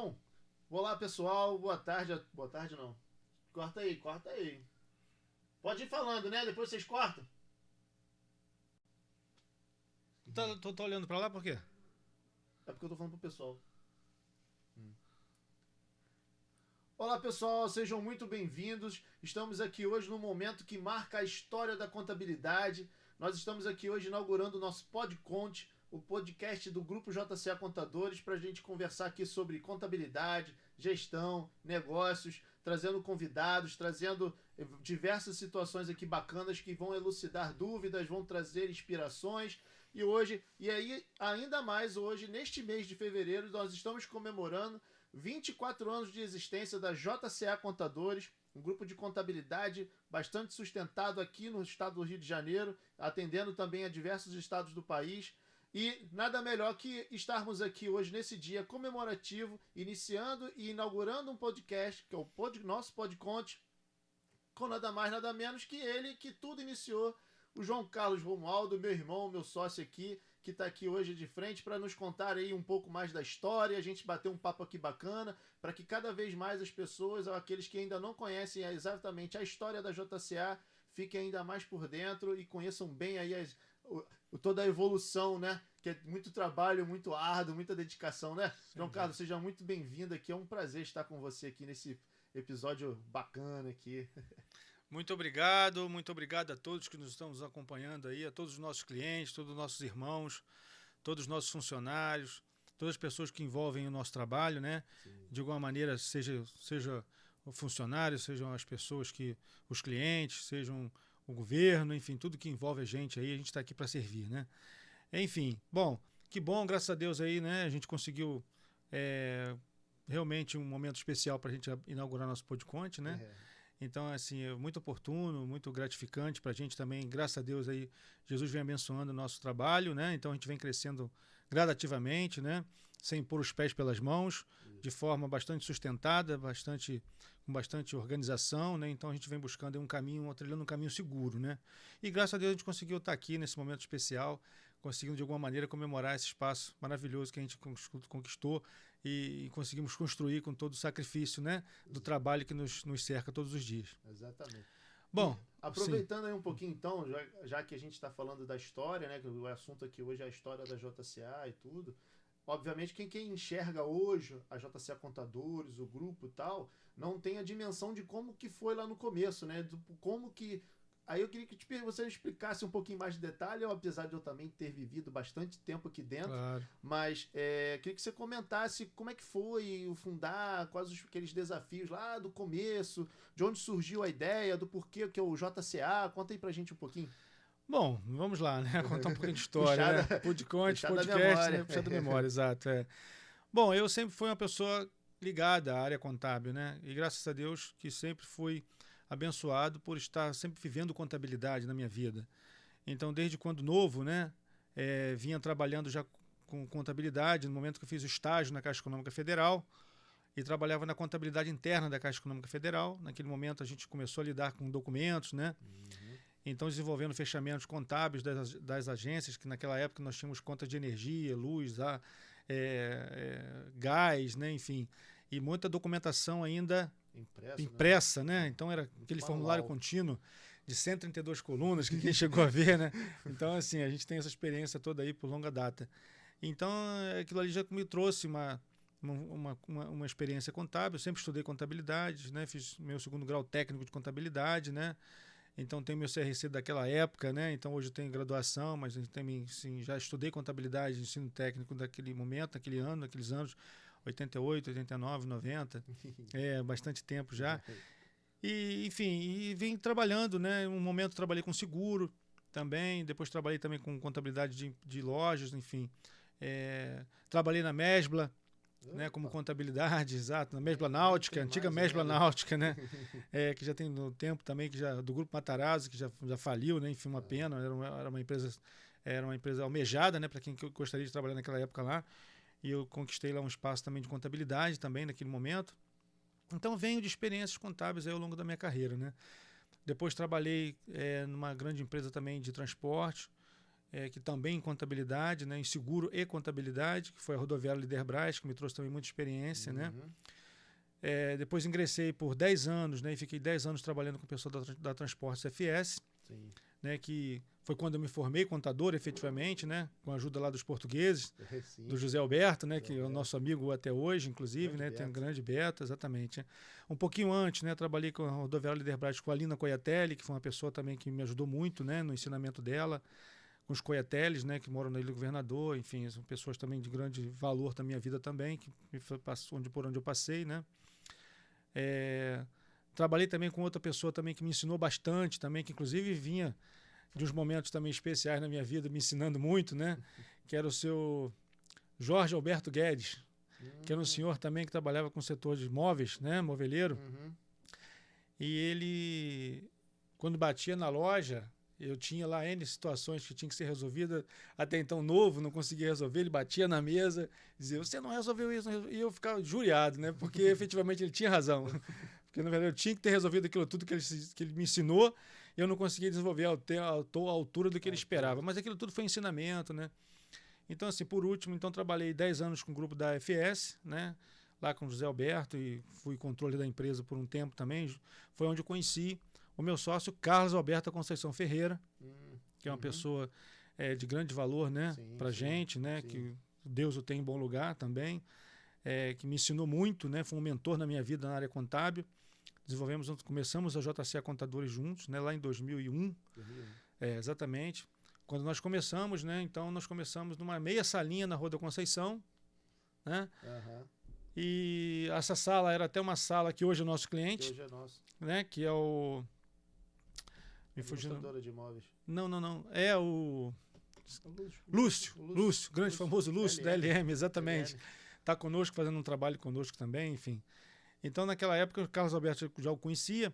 Bom, olá pessoal, boa tarde. Boa tarde não. Corta aí, corta aí. Pode ir falando, né? Depois vocês cortam. Tô olhando pra lá por quê? É porque eu tô falando pro pessoal. Olá pessoal, sejam muito bem-vindos. Estamos aqui hoje num momento que marca a história da contabilidade. Nós estamos aqui hoje inaugurando o nosso PodConte, o podcast do Grupo JCA Contadores, para a gente conversar aqui sobre contabilidade, gestão, negócios, trazendo convidados, trazendo diversas situações aqui bacanas que vão elucidar dúvidas, vão trazer inspirações. E aí, ainda mais hoje, neste mês de fevereiro, nós estamos comemorando 24 anos de existência da JCA Contadores, um grupo de contabilidade bastante sustentado aqui no estado do Rio de Janeiro, atendendo também a diversos estados do país. E nada melhor que estarmos aqui hoje nesse dia comemorativo, iniciando e inaugurando um podcast, que é o nosso PodConte, com nada mais, nada menos que ele, que tudo iniciou, o João Carlos Romualdo, meu irmão, meu sócio aqui, que está aqui hoje de frente para nos contar aí um pouco mais da história, a gente bater um papo aqui bacana, para que cada vez mais as pessoas, ou aqueles que ainda não conhecem exatamente a história da JCA, fiquem ainda mais por dentro e conheçam bem aí toda a evolução, né? Que é muito trabalho, muito árduo, muita dedicação, né? João Carlos, seja muito bem-vindo aqui, é um prazer estar com você aqui nesse episódio bacana aqui. Muito obrigado a todos que nos estão nos acompanhando aí, a todos os nossos clientes, todos os nossos irmãos, todos os nossos funcionários, todas as pessoas que envolvem o nosso trabalho, né? Sim. De alguma maneira, seja o funcionário, sejam as pessoas os clientes, sejam o governo, enfim, tudo que envolve a gente aí, a gente está aqui para servir, né? Enfim, que bom, graças a Deus aí, né? A gente conseguiu realmente um momento especial para a gente inaugurar nosso PodConte, né? Então, assim, é muito oportuno, muito gratificante para a gente também. Graças a Deus aí, Jesus vem abençoando o nosso trabalho, né? Então a gente vem crescendo gradativamente, né? Sem pôr os pés pelas mãos, de forma bastante sustentada, com bastante organização, né? Então a gente vem buscando um caminho, trilhando um caminho seguro, né? E graças a Deus a gente conseguiu estar aqui nesse momento especial, conseguindo de alguma maneira comemorar esse espaço maravilhoso que a gente conquistou e conseguimos construir com todo o sacrifício, né? Do trabalho que nos cerca todos os dias. Exatamente. Bom, aproveitando aí um pouquinho então, já que a gente está falando da história, né, que o assunto aqui hoje é a história da JCA e tudo, obviamente quem enxerga hoje a JCA Contadores, o grupo e tal, não tem a dimensão de como que foi lá no começo, né, como que... Aí eu queria que você explicasse um pouquinho mais de detalhe, apesar de eu também ter vivido bastante tempo aqui dentro, claro. Mas queria que você comentasse como é que foi o fundar, quais aqueles desafios lá do começo, de onde surgiu a ideia, do porquê que é o JCA. Conta aí pra gente um pouquinho. Bom, vamos lá, né? Contar um pouquinho de história, Puxada, né? puxada da Podcast, memória. né? Puxar da memória, exato. Bom, eu sempre fui uma pessoa ligada à área contábil, né? E graças a Deus que sempre fui abençoado por estar sempre vivendo contabilidade na minha vida. Então, desde quando novo, né? Vinha trabalhando já com contabilidade, no momento que eu fiz o estágio na Caixa Econômica Federal, e trabalhava na contabilidade interna da Caixa Econômica Federal. Naquele momento a gente começou a lidar com documentos, né? Então desenvolvendo fechamentos contábeis das agências, que naquela época nós tínhamos contas de energia, luz, gás, né? Enfim, e muita documentação ainda impressa, né? Então era aquele formulário contínuo de 132 colunas, que quem chegou a ver, né? Então assim, a gente tem essa experiência toda aí por longa data. Então aquilo ali já me trouxe uma experiência contábil. Eu sempre estudei contabilidade, né? Fiz meu segundo grau técnico de contabilidade, né? Então tenho meu CRC daquela época, né? Então hoje eu tenho graduação, mas também sim, já estudei contabilidade, ensino técnico daquele momento, naqueles anos 88, 89, 90. Bastante tempo já. E enfim, e vim trabalhando, né? Um momento trabalhei com seguro também, depois trabalhei também com contabilidade de lojas, enfim. Trabalhei na Mesbla, né, como contabilidade, exato, na Mesbla Náutica, antiga Mesbla Náutica, né, que já tem no tempo também, do Grupo Matarazzo, que já faliu, né, enfim, uma pena, era uma empresa almejada, né, para quem gostaria de trabalhar naquela época lá, e eu conquistei lá um espaço também de contabilidade também naquele momento. Então venho de experiências contábeis aí ao longo da minha carreira, né. Depois trabalhei numa grande empresa também de transporte, que também em contabilidade, né, em seguro e contabilidade, que foi a Rodoviária Liderbras, que me trouxe também muita experiência, né? Depois ingressei por 10 anos, né, e fiquei 10 anos trabalhando com o pessoal da Transportes FS, né, que foi quando eu me formei contador, efetivamente, né, com a ajuda lá dos portugueses, do José Alberto, né, que é o nosso amigo até hoje, inclusive, né, tem um grande Beto, exatamente. Né. Um pouquinho antes, né, trabalhei com a Rodoviária Liderbras com a Lina Coiatelli, que foi uma pessoa também que me ajudou muito, né, no ensinamento dela, com os Coiatellis, né, que moram na Ilha do Governador, enfim, são pessoas também de grande valor da minha vida também, que por onde eu passei, né. Trabalhei também com outra pessoa também que me ensinou bastante também, que inclusive vinha de uns momentos também especiais na minha vida, me ensinando muito, né? Que era o seu Jorge Alberto Guedes, que era um senhor também que trabalhava com o setor de móveis, né? Moveleiro. E ele, quando batia na loja, eu tinha lá N situações que tinham que ser resolvidas, até então novo, não conseguia resolver, ele batia na mesa, dizia, você não resolveu isso, não resolveu. E eu ficava juriado, né? Porque efetivamente ele tinha razão. Porque, na verdade, eu tinha que ter resolvido aquilo tudo que ele me ensinou, e eu não conseguia desenvolver a altura do que ele esperava. Mas aquilo tudo foi ensinamento, né? Então, assim, por último, então trabalhei 10 anos com o grupo da FS, né? Lá com o José Alberto, e fui controle da empresa por um tempo também. Foi onde eu conheci o meu sócio, Carlos Alberto Conceição Ferreira, que é uma pessoa de grande valor, né? Pra gente, né? Sim. Que Deus o tem em bom lugar também. Que me ensinou muito, né? Foi um mentor na minha vida na área contábil. Começamos a JCA Contadores juntos, né? Lá em 2001. Exatamente. Quando nós começamos, né? Então nós começamos numa meia salinha na Rua da Conceição, né? E essa sala era até uma sala que hoje é nosso cliente. Que hoje é nosso. Né? Que é o... Administradora de imóveis. Não. É o... Lúcio, grande famoso Lúcio da LM, exatamente. Está conosco, fazendo um trabalho conosco também, enfim. Então, naquela época, o Carlos Alberto já o conhecia,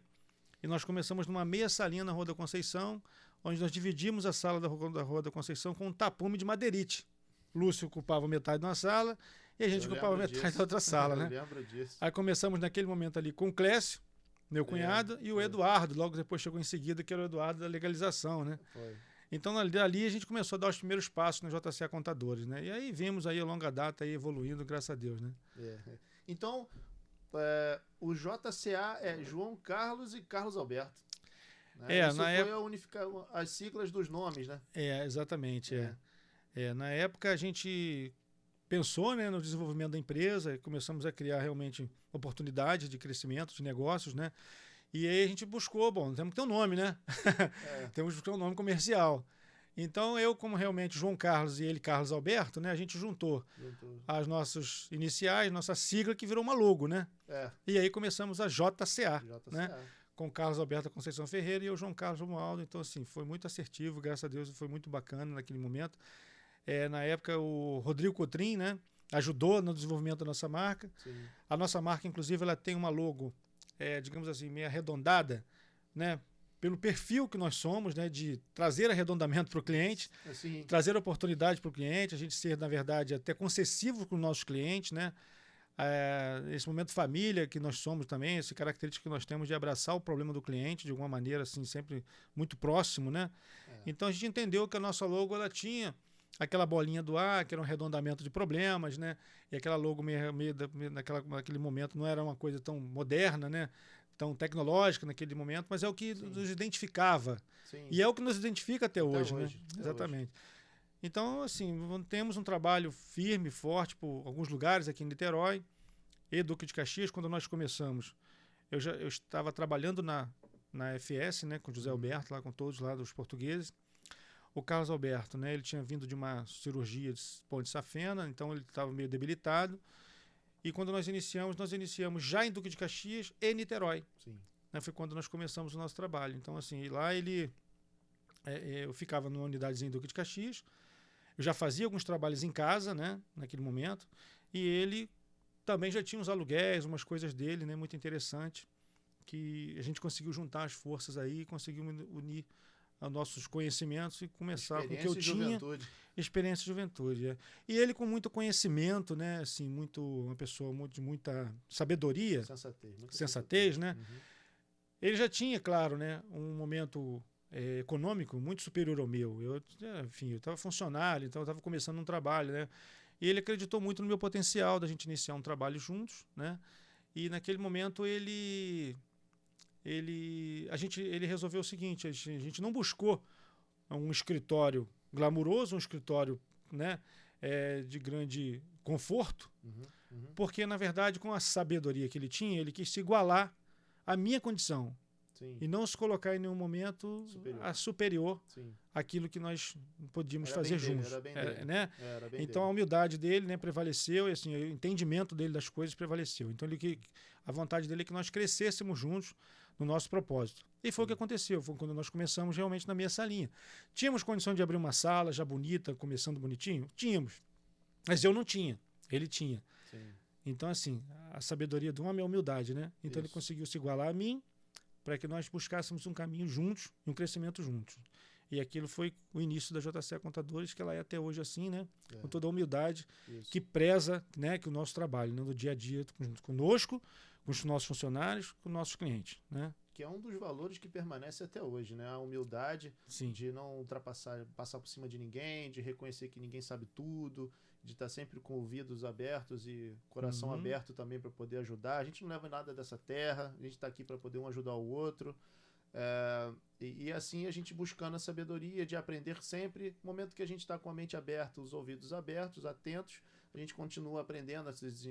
e nós começamos numa meia salinha na Rua da Conceição, onde nós dividimos a sala da Rua da Conceição com um tapume de madeirite. Lúcio ocupava metade de uma sala, e a gente ocupava metade da outra sala, né? Eu lembro disso. Aí começamos naquele momento ali com o Clécio, meu cunhado, e o Eduardo, logo depois chegou em seguida, que era o Eduardo da legalização, né? Foi. Então, ali a gente começou a dar os primeiros passos na JCA Contadores, né? E aí vimos aí a longa data aí evoluindo, graças a Deus, né? Então, o JCA é João Carlos e Carlos Alberto. Né? Isso foi a unificar as siglas dos nomes, né? Exatamente. Na época a gente pensou, né, no desenvolvimento da empresa, começamos a criar realmente oportunidades de crescimento, de negócios, né? E aí a gente buscou, temos que ter um nome, né? Temos que ter um nome comercial. Então eu, como realmente João Carlos e ele Carlos Alberto, né, a gente juntou as nossas iniciais, nossa sigla, que virou uma logo, né? E aí começamos a JCA. Né? Com Carlos Alberto Conceição Ferreira e eu, João Carlos Romualdo. Então, assim, foi muito assertivo, graças a Deus, foi muito bacana naquele momento. Na época, o Rodrigo Cotrim, né, ajudou no desenvolvimento da nossa marca. Sim. A nossa marca, inclusive, ela tem uma logo, digamos assim, meio arredondada, né, pelo perfil que nós somos, né, de trazer arredondamento para o cliente, trazer oportunidade para o cliente, a gente ser, na verdade, até concessivo com os nossos clientes, né? Esse momento família que nós somos também, essa característica que nós temos de abraçar o problema do cliente de alguma maneira, assim, sempre muito próximo, né? Então a gente entendeu que a nossa logo, ela tinha aquela bolinha do ar, que era um arredondamento de problemas, né? E aquela logo naquele momento não era uma coisa tão moderna, né? Tão tecnológica naquele momento, mas é o que nos identificava. Sim. E é o que nos identifica até hoje, né? Até exatamente. Hoje. Então, assim, temos um trabalho firme, forte por alguns lugares aqui em Niterói e Duque de Caxias. Quando nós começamos, eu estava trabalhando na FS, né, com o José Alberto, lá com todos lá dos portugueses. O Carlos Alberto, né, ele tinha vindo de uma cirurgia de pão de safena, então ele estava meio debilitado. E quando nós iniciamos já em Duque de Caxias e Niterói. Sim. Né, foi quando nós começamos o nosso trabalho. Então, assim, lá eu ficava numa unidadezinha em Duque de Caxias. Eu já fazia alguns trabalhos em casa, né, naquele momento, e ele também já tinha uns aluguéis, umas coisas dele, né, muito interessante, que a gente conseguiu juntar as forças aí e conseguiu unir os nossos conhecimentos e começar com o que eu tinha. Experiência de juventude. E ele com muito conhecimento, né, assim, uma pessoa de muita sabedoria, sensatez, né? Ele já tinha, claro, né, um momento econômico muito superior ao meu. Eu estava funcionário, então eu estava começando um trabalho, né? E ele acreditou muito no meu potencial da gente iniciar um trabalho juntos, né? E naquele momento ele resolveu o seguinte: a gente não buscou um escritório glamuroso, um escritório, né, de grande conforto, porque na verdade com a sabedoria que ele tinha, ele quis se igualar à minha condição. Sim. E não se colocar em nenhum momento superior àquilo que nós podíamos fazer juntos. Né? Então a humildade dele, né, prevaleceu, e assim, o entendimento dele das coisas prevaleceu. Então a vontade dele é que nós crescêssemos juntos no nosso propósito. E foi o que aconteceu, foi quando nós começamos realmente na minha salinha. Tínhamos condição de abrir uma sala já bonita, começando bonitinho? Tínhamos. Mas eu não tinha, ele tinha. Sim. Então assim, a sabedoria do homem é a humildade, né? Então ele conseguiu se igualar a mim, para que nós buscássemos um caminho juntos e um crescimento juntos. E aquilo foi o início da JCE Contadores, que ela é até hoje assim, né? Com toda a humildade, que preza, né, que o nosso trabalho, né, no dia a dia conosco, com os nossos funcionários, com os nossos clientes, né? Que é um dos valores que permanece até hoje, né? A humildade de não passar por cima de ninguém, de reconhecer que ninguém sabe tudo, de estar sempre com ouvidos abertos e coração aberto também para poder ajudar. A gente não leva nada dessa terra, a gente está aqui para poder um ajudar o outro. E assim a gente buscando a sabedoria de aprender sempre. No momento que a gente está com a mente aberta, os ouvidos abertos, atentos, a gente continua aprendendo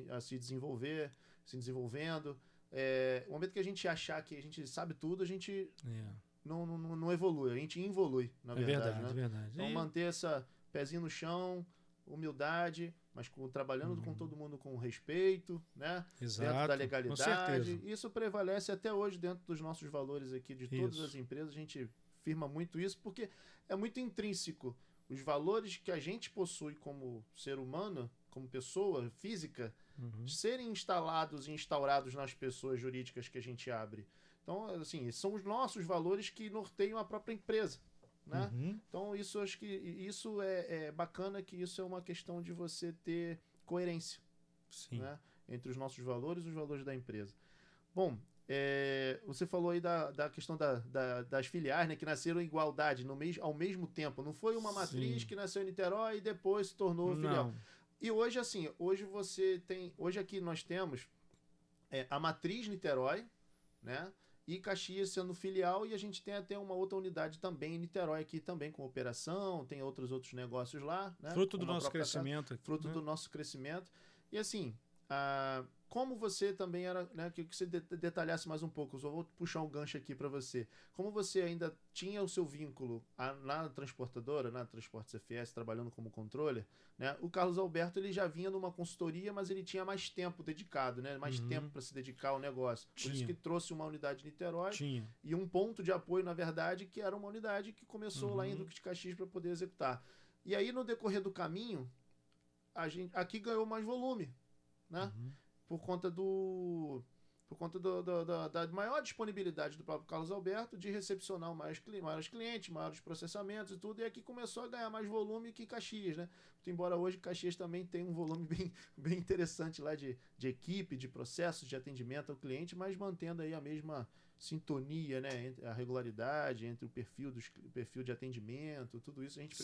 a se desenvolver, se desenvolvendo. No momento que a gente achar que a gente sabe tudo, a gente não evolui, a gente involui, na verdade. É verdade. Então manter essa pezinho no chão, humildade, mas trabalhando com todo mundo com respeito, né? Exato, dentro da legalidade. Com certeza. Isso prevalece até hoje dentro dos nossos valores aqui, de todas as empresas. A gente firma muito isso, porque é muito intrínseco. Os valores que a gente possui como ser humano, como pessoa física, serem instalados e instaurados nas pessoas jurídicas que a gente abre. Então, assim, são os nossos valores que norteiam a própria empresa. Né? Então isso acho que isso é bacana, que isso é uma questão de você ter coerência, né? Entre os nossos valores e os valores da empresa. Bom, você falou aí da questão das filiais, né, que nasceram em igualdade ao mesmo tempo. Não foi uma matriz que nasceu em Niterói e depois se tornou filial. E hoje assim, hoje aqui nós temos a matriz Niterói, né? E Caxias sendo filial, e a gente tem até uma outra unidade também em Niterói aqui também com operação, tem outros negócios lá, né? Fruto do nosso crescimento. Fruto do nosso crescimento. E assim, como você também era, né, que você detalhasse mais um pouco, eu só vou puxar um gancho aqui para você. Como você ainda tinha o seu vínculo na transportadora, na Transportes FS, trabalhando como controller, né? O Carlos Alberto ele já vinha numa consultoria, mas ele tinha mais tempo dedicado, né? Mais tempo para se dedicar ao negócio. Por isso que trouxe uma unidade de Niterói e um ponto de apoio, na verdade, que era uma unidade que começou lá em Duque de Caxias para poder executar. E aí, no decorrer do caminho, a gente aqui ganhou mais volume, né? Por conta da maior disponibilidade do próprio Carlos Alberto de recepcionar maiores clientes, maiores processamentos e tudo, e aqui começou a ganhar mais volume que Caxias, né? Embora hoje Caxias também tenha um volume bem interessante lá de equipe, de processos, de atendimento ao cliente, mas mantendo aí a mesma sintonia, né, entre a regularidade, entre o perfil de atendimento, tudo isso a gente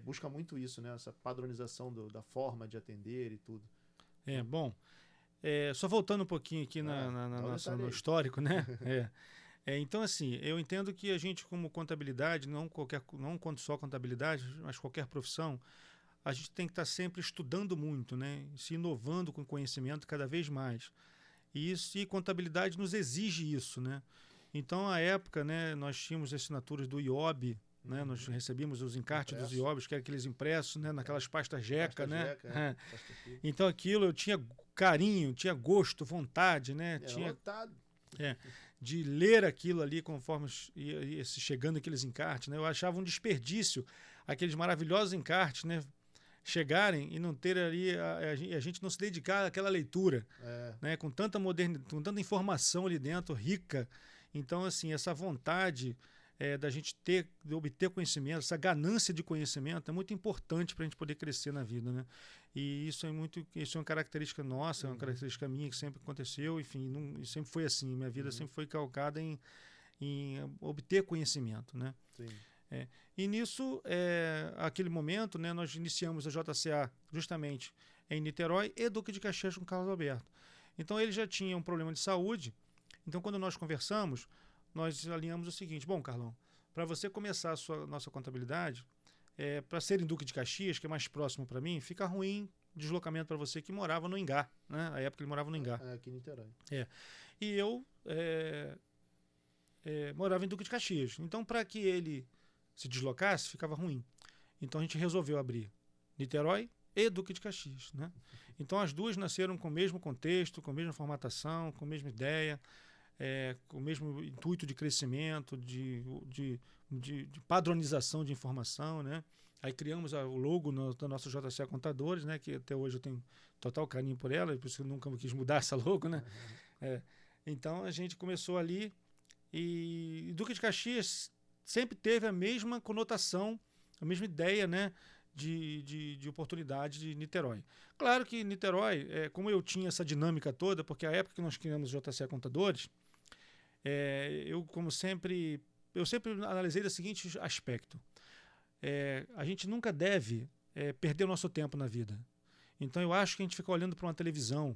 busca muito isso, né, essa padronização da forma de atender e tudo. Bom, só voltando um pouquinho aqui no histórico, né? Então, assim, eu entendo que a gente, como contabilidade, não só contabilidade, mas qualquer profissão, a gente tem que estar sempre estudando muito, né? Se inovando com conhecimento cada vez mais. E contabilidade nos exige isso, né? Então, à época, né, nós tínhamos assinaturas do IOB, né? Nós recebíamos os encartes dos IOBs, que eram aqueles impressos, né? Naquelas pastas jeca, né? Então aquilo eu tinha carinho, tinha gosto, vontade, né? De ler aquilo ali conforme ia chegando aqueles encartes, né? Eu achava um desperdício aqueles maravilhosos encartes, né? Chegarem e não ter ali a gente não se dedicar àquela leitura, né? Com tanta modernidade, com tanta informação ali dentro, rica. Então, assim, essa vontade da gente de obter conhecimento, essa ganância de conhecimento é muito importante para a gente poder crescer na vida, né? E isso é uma característica nossa, é uma característica minha que sempre aconteceu, enfim, sempre foi assim, minha vida sempre foi calcada em em obter conhecimento, né? Sim. E nisso, aquele momento, né, nós iniciamos a JCA justamente em Niterói e Duque de Caxias com Carlos Alberto. Então ele já tinha um problema de saúde. Então quando nós conversamos, nós alinhamos o seguinte: bom, Carlão, para você começar a nossa contabilidade, para ser em Duque de Caxias, que é mais próximo para mim, fica ruim deslocamento para você que morava no Ingá, né? Na época ele morava no Ingá. Aqui em Niterói. E eu morava em Duque de Caxias. Então para que ele se deslocasse, ficava ruim. Então a gente resolveu abrir Niterói e Duque de Caxias, né? Então as duas nasceram com o mesmo contexto, com a mesma formatação, com a mesma ideia, com o mesmo intuito de crescimento, de padronização de informação, né? Aí criamos o logo da nossa JCA Contadores, né? Que até hoje eu tenho total carinho por ela, por isso que eu nunca quis mudar essa logo, né? Então a gente começou ali e Duque de Caxias sempre teve a mesma conotação, a mesma ideia, né, de oportunidade de Niterói. Claro que Niterói, como eu tinha essa dinâmica toda, porque a época que nós criamos o JCA Contadores, eu sempre analisei do seguinte aspecto: a gente nunca deve perder o nosso tempo na vida. Então eu acho que a gente fica olhando para uma televisão,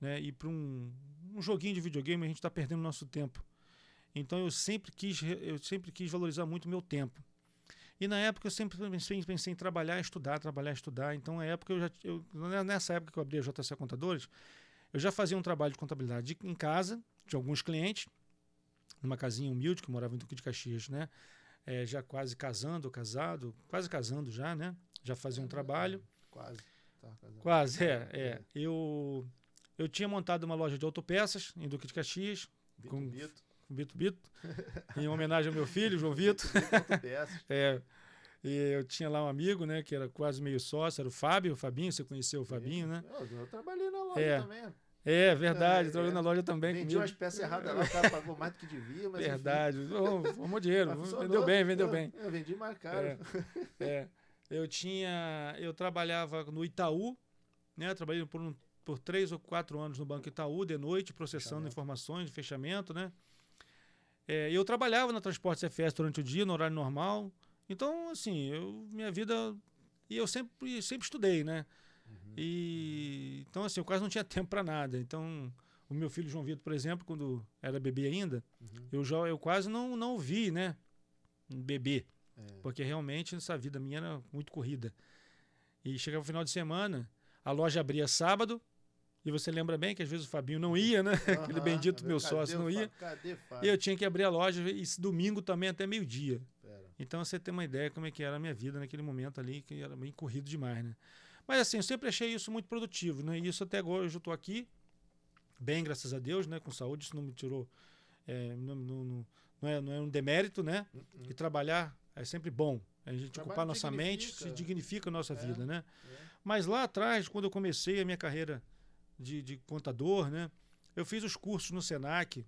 né, e para um joguinho de videogame, a gente está perdendo o nosso tempo. Então eu sempre quis valorizar muito o meu tempo. E na época eu sempre pensei em trabalhar, estudar. Então nessa época que eu abri a JCA Contadores, eu já fazia um trabalho de contabilidade em casa, de alguns clientes, numa casinha humilde que eu morava em Duque de Caxias, né? Já quase casado, já, né? Já fazia um trabalho. Quase. Tá casado. Quase, Eu tinha montado uma loja de autopeças em Duque de Caxias. Com Bito, em homenagem ao meu filho, João Vitor. E eu tinha lá um amigo, né, que era quase meio sócio, era o Fabinho, você conheceu o Fabinho, né? Eu trabalhei na loja também. Verdade, trabalhei na loja também. Vendi umas peças erradas lá, o cara pagou mais do que devia, mas verdade, arrumou dinheiro, vendeu bem. Eu vendi mais caro. Eu trabalhava no Itaú, né, trabalhei por 3 ou 4 anos no Banco Itaú, de noite, processando informações de fechamento, né? Eu trabalhava na Transportes FS durante o dia, no horário normal. Então, assim, minha vida... E eu sempre estudei, né? Então, assim, eu quase não tinha tempo para nada. Então, o meu filho João Vitor, por exemplo, quando era bebê ainda, eu quase não o vi, né? Bebê. Porque realmente essa vida minha era muito corrida. E chegava o final de semana, a loja abria sábado, e você lembra bem que às vezes o Fabinho não ia, né? Aquele bendito meu sócio não ia. E eu tinha que abrir a loja e esse domingo também até meio-dia. Então você tem uma ideia como é que era a minha vida naquele momento ali, que era bem corrido demais, né? Mas assim, eu sempre achei isso muito produtivo, né? E isso até agora eu estou aqui, bem, graças a Deus, né? Com saúde, isso não me tirou... não é um demérito, né? E trabalhar é sempre bom. A gente ocupar nossa mente, se dignifica a nossa vida, né? Mas lá atrás, quando eu comecei a minha carreira de contador, né? Eu fiz os cursos no Senac,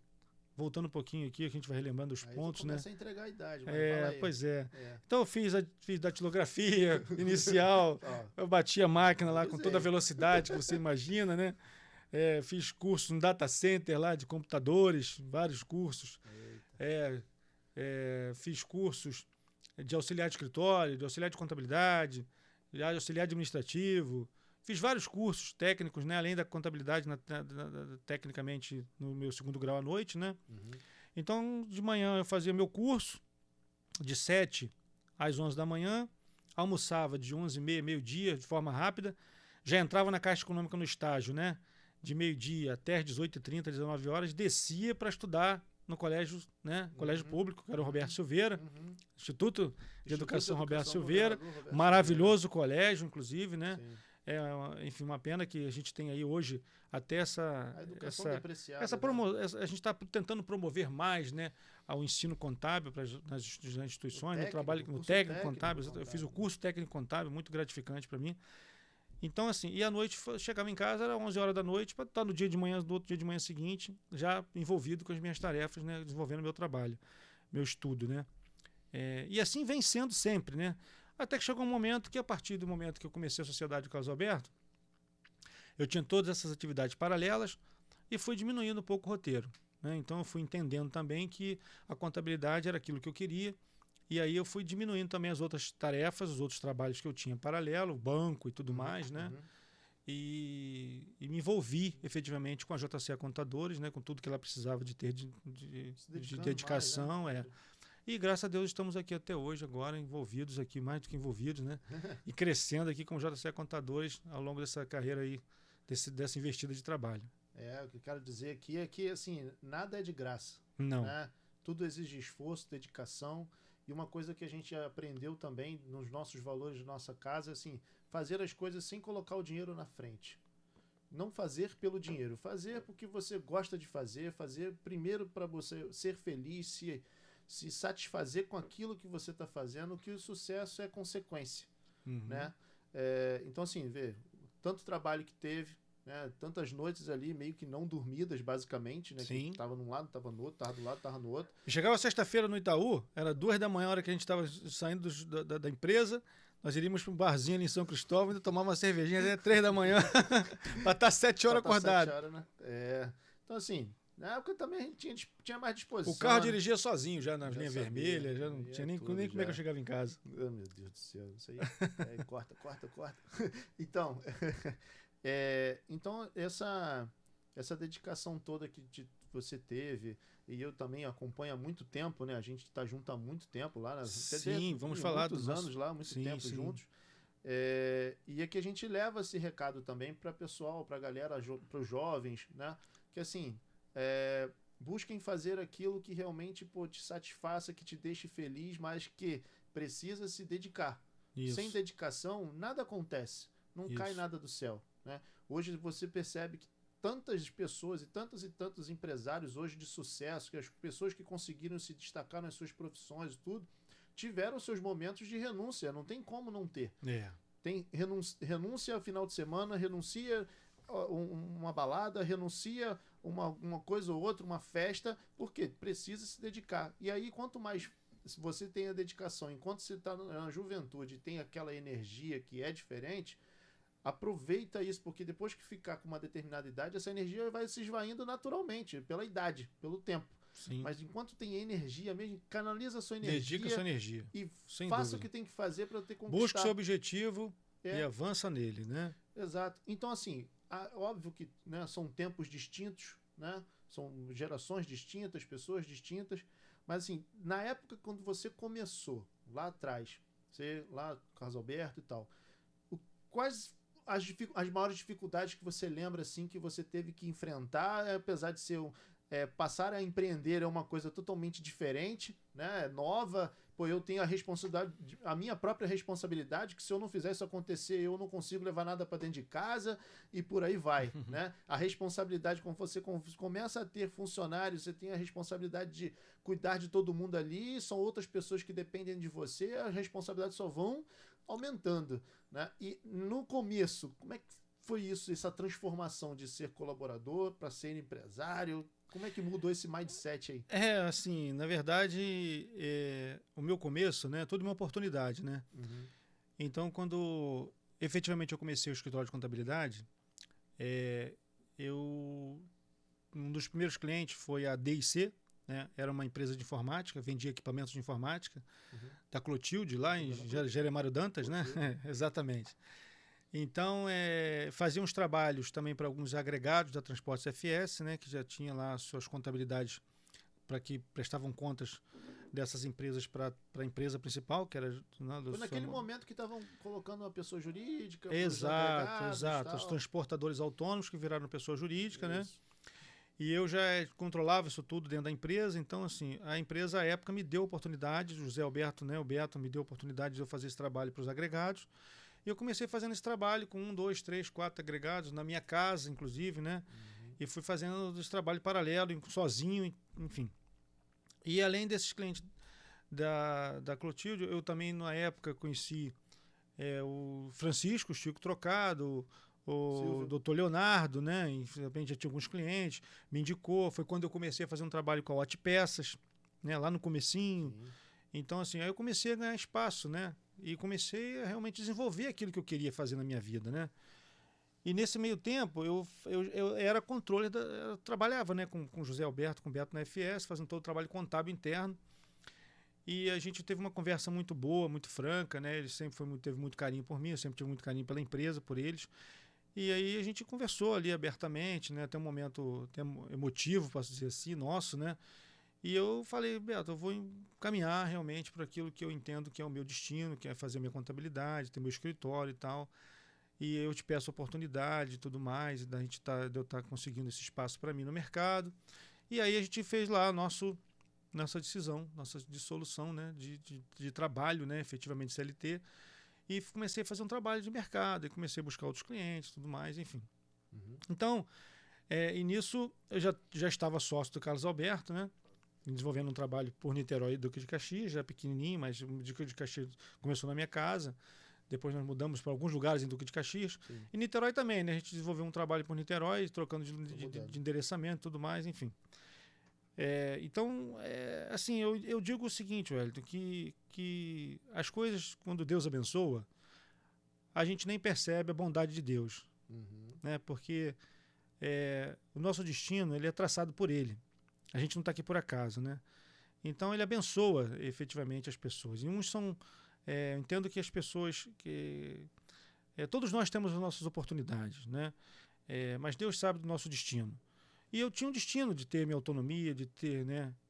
voltando um pouquinho aqui, a gente vai relembrando os pontos, né? Começa a entregar a idade, mas fala aí. Pois é. Então eu fiz datilografia inicial, eu bati a máquina lá com toda a velocidade que você imagina, né? Fiz cursos no data center lá de computadores, vários cursos. Fiz cursos de auxiliar de escritório, de auxiliar de contabilidade, de auxiliar administrativo. Fiz vários cursos técnicos, né? Além da contabilidade, tecnicamente, no meu 2º grau à noite, né? Então, de manhã eu fazia meu curso, de 7 às 11 da manhã, almoçava de 11h30, meio-dia, de forma rápida, já entrava na Caixa Econômica no estágio, né? De meio-dia até as 18h30, 19 horas, descia para estudar no colégio, né? Colégio público, que era o Roberto Silveira, Instituto de Educação Roberto Silveira, maravilhoso colégio, inclusive, né? Sim. Enfim, uma pena que a gente tem aí hoje até essa a gente está tentando promover mais, né, ao ensino contábil nas instituições, no trabalho no técnico contábil. Eu fiz o curso técnico contábil, muito gratificante para mim. Então, assim, e à noite chegava em casa, era 11 horas da noite, para estar no dia de manhã, do outro dia de manhã seguinte, já envolvido com as minhas tarefas, né, desenvolvendo meu trabalho, meu estudo, né. E assim vem sendo sempre, né. Até que chegou um momento que, a partir do momento que eu comecei a Sociedade Carlos Alberto, eu tinha todas essas atividades paralelas e fui diminuindo um pouco o roteiro. né? Então eu fui entendendo também que a contabilidade era aquilo que eu queria. E aí eu fui diminuindo também as outras tarefas, os outros trabalhos que eu tinha paralelo, banco e tudo mais, né? E me envolvi efetivamente com a JCA Contadores, né? Com tudo que ela precisava de ter de dedicação. Mais, né? E graças a Deus estamos aqui até hoje, agora envolvidos aqui, mais do que envolvidos, né? E crescendo aqui com o JCA Contadores ao longo dessa carreira aí, dessa investida de trabalho. O que eu quero dizer aqui é que, assim, nada é de graça. Não. Né? Tudo exige esforço, dedicação. E uma coisa que a gente aprendeu também nos nossos valores de nossa casa é, assim, fazer as coisas sem colocar o dinheiro na frente. Não fazer pelo dinheiro, fazer porque você gosta de fazer primeiro para você ser feliz, se satisfazer com aquilo que você está fazendo, que o sucesso é consequência. Né? Então, assim, tanto trabalho que teve, né? Tantas noites ali meio que não dormidas, basicamente, né? Sim. Que tava num lado, tava no outro, tava do lado, tava no outro. Chegava sexta-feira no Itaú, era 2 da manhã, a hora que a gente estava saindo da empresa, nós iríamos para um barzinho ali em São Cristóvão, ainda tomar uma cervejinha até 3 da manhã, para estar 7 horas acordado. 7 horas, né? Então, assim, na época também a gente tinha mais disposição. O carro dirigia sozinho já nas linhas vermelhas, já não tinha nem como é que eu chegava em casa. Oh, meu Deus do céu, isso aí. Corta. Então, então essa dedicação toda que você teve, e eu também acompanho há muito tempo, né? A gente está junto há muito tempo lá. Sim, vamos falar dos anos lá, muito tempo juntos. E é que a gente leva esse recado também para pessoal, para a galera, para os jovens, né? Que assim, busquem fazer aquilo que realmente te satisfaça, que te deixe feliz, mas que precisa se dedicar. Isso. Sem dedicação, nada acontece. Não cai nada do céu. Né? Hoje você percebe que tantas pessoas e tantos empresários hoje de sucesso, que as pessoas que conseguiram se destacar nas suas profissões e tudo, tiveram seus momentos de renúncia. Não tem como não ter. Tem renúncia ao final de semana, renuncia uma balada, renuncia uma coisa ou outra, uma festa, porque precisa se dedicar. E aí, quanto mais você tem a dedicação, enquanto você está na juventude, tem aquela energia que é diferente, aproveita isso, porque depois que ficar com uma determinada idade, essa energia vai se esvaindo naturalmente, pela idade, pelo tempo. Sim. Mas enquanto tem energia mesmo, canaliza a sua energia. Dedica a sua energia. E sem faça dúvida. O que tem que fazer para ter conquistado. Busque seu objetivo e avança nele, né? Exato. Então, assim, óbvio que, né, são tempos distintos, né? São gerações distintas, pessoas distintas. Mas, assim, na época quando você começou, lá atrás, você lá, Carlos Alberto e tal, quais as maiores dificuldades que você lembra, assim, que você teve que enfrentar, apesar de ser passar a empreender é uma coisa totalmente diferente, né? Nova. Pô, eu tenho a responsabilidade, a minha própria responsabilidade, que se eu não fizer isso acontecer, eu não consigo levar nada para dentro de casa e por aí vai, né? A responsabilidade, quando você começa a ter funcionários, você tem a responsabilidade de cuidar de todo mundo ali, são outras pessoas que dependem de você, as responsabilidades só vão aumentando, né? E no começo, como é que foi isso, essa transformação de ser colaborador para ser empresário? Como é que mudou esse mindset aí? Assim, na verdade, o meu começo, né, tudo uma oportunidade, né? Então, quando efetivamente eu comecei o escritório de contabilidade, um dos primeiros clientes foi a D&C, né? Era uma empresa de informática, vendia equipamentos de informática, da Clotilde, lá em Jeremário Dantas, né? Exatamente. Então, fazia uns trabalhos também para alguns agregados da Transportes FS, né, que já tinha lá suas contabilidades para que prestavam contas dessas empresas para a empresa principal, que era... Foi naquele momento que estavam colocando uma pessoa jurídica. Exato. Os transportadores autônomos que viraram pessoa jurídica, né? E eu já controlava isso tudo dentro da empresa, então, assim, a empresa, à época, me deu a oportunidade, José Alberto, né, o Beto, me deu a oportunidade de eu fazer esse trabalho para os agregados. E eu comecei fazendo esse trabalho com 1, 2, 3, 4 agregados, na minha casa, inclusive, né? E fui fazendo esse trabalho paralelo, sozinho, enfim. E além desses clientes da Clotilde, eu também, na época, conheci o Francisco, o Chico Trocado, o Dr. Leonardo, né? E, de repente, já tinha alguns clientes, me indicou. Foi quando eu comecei a fazer um trabalho com a Hot Peças, né? Lá no comecinho. Então, assim, aí eu comecei a ganhar espaço, né? E comecei a realmente desenvolver aquilo que eu queria fazer na minha vida, né? E nesse meio tempo, eu era controle, eu trabalhava, né, com o José Alberto, com o Beto na FS, fazendo todo o trabalho contábil interno. E a gente teve uma conversa muito boa, muito franca, né? Ele sempre teve muito carinho por mim, eu sempre tive muito carinho pela empresa, por eles. E aí a gente conversou ali abertamente, né? Até um momento até emotivo, posso dizer assim, nosso, né? E eu falei, Beto, eu vou caminhar realmente para aquilo que eu entendo que é o meu destino, que é fazer minha contabilidade, ter meu escritório e tal. E eu te peço oportunidade e tudo mais, de eu estar conseguindo esse espaço para mim no mercado. E aí a gente fez lá nossa decisão, nossa dissolução, né, de trabalho, né, efetivamente CLT. E comecei a fazer um trabalho de mercado, e comecei a buscar outros clientes, tudo mais, enfim. Uhum. Então, e nisso eu já estava sócio do Carlos Alberto, né, desenvolvendo um trabalho por Niterói e Duque de Caxias, já pequenininho, mas o Duque de Caxias começou na minha casa. Depois nós mudamos para alguns lugares em Duque de Caxias. Sim. E Niterói também, né? A gente desenvolveu um trabalho por Niterói, trocando de endereçamento e tudo mais, enfim. Então, assim, eu digo o seguinte, Wellington, que as coisas, quando Deus abençoa, a gente nem percebe a bondade de Deus. Uhum. Né? Porque o nosso destino ele é traçado por Ele. A gente não está aqui por acaso, né? Então, Ele abençoa efetivamente as pessoas. E uns são... eu entendo que as pessoas... todos nós temos as nossas oportunidades, né? Mas Deus sabe do nosso destino. E eu tinha um destino de ter minha autonomia, de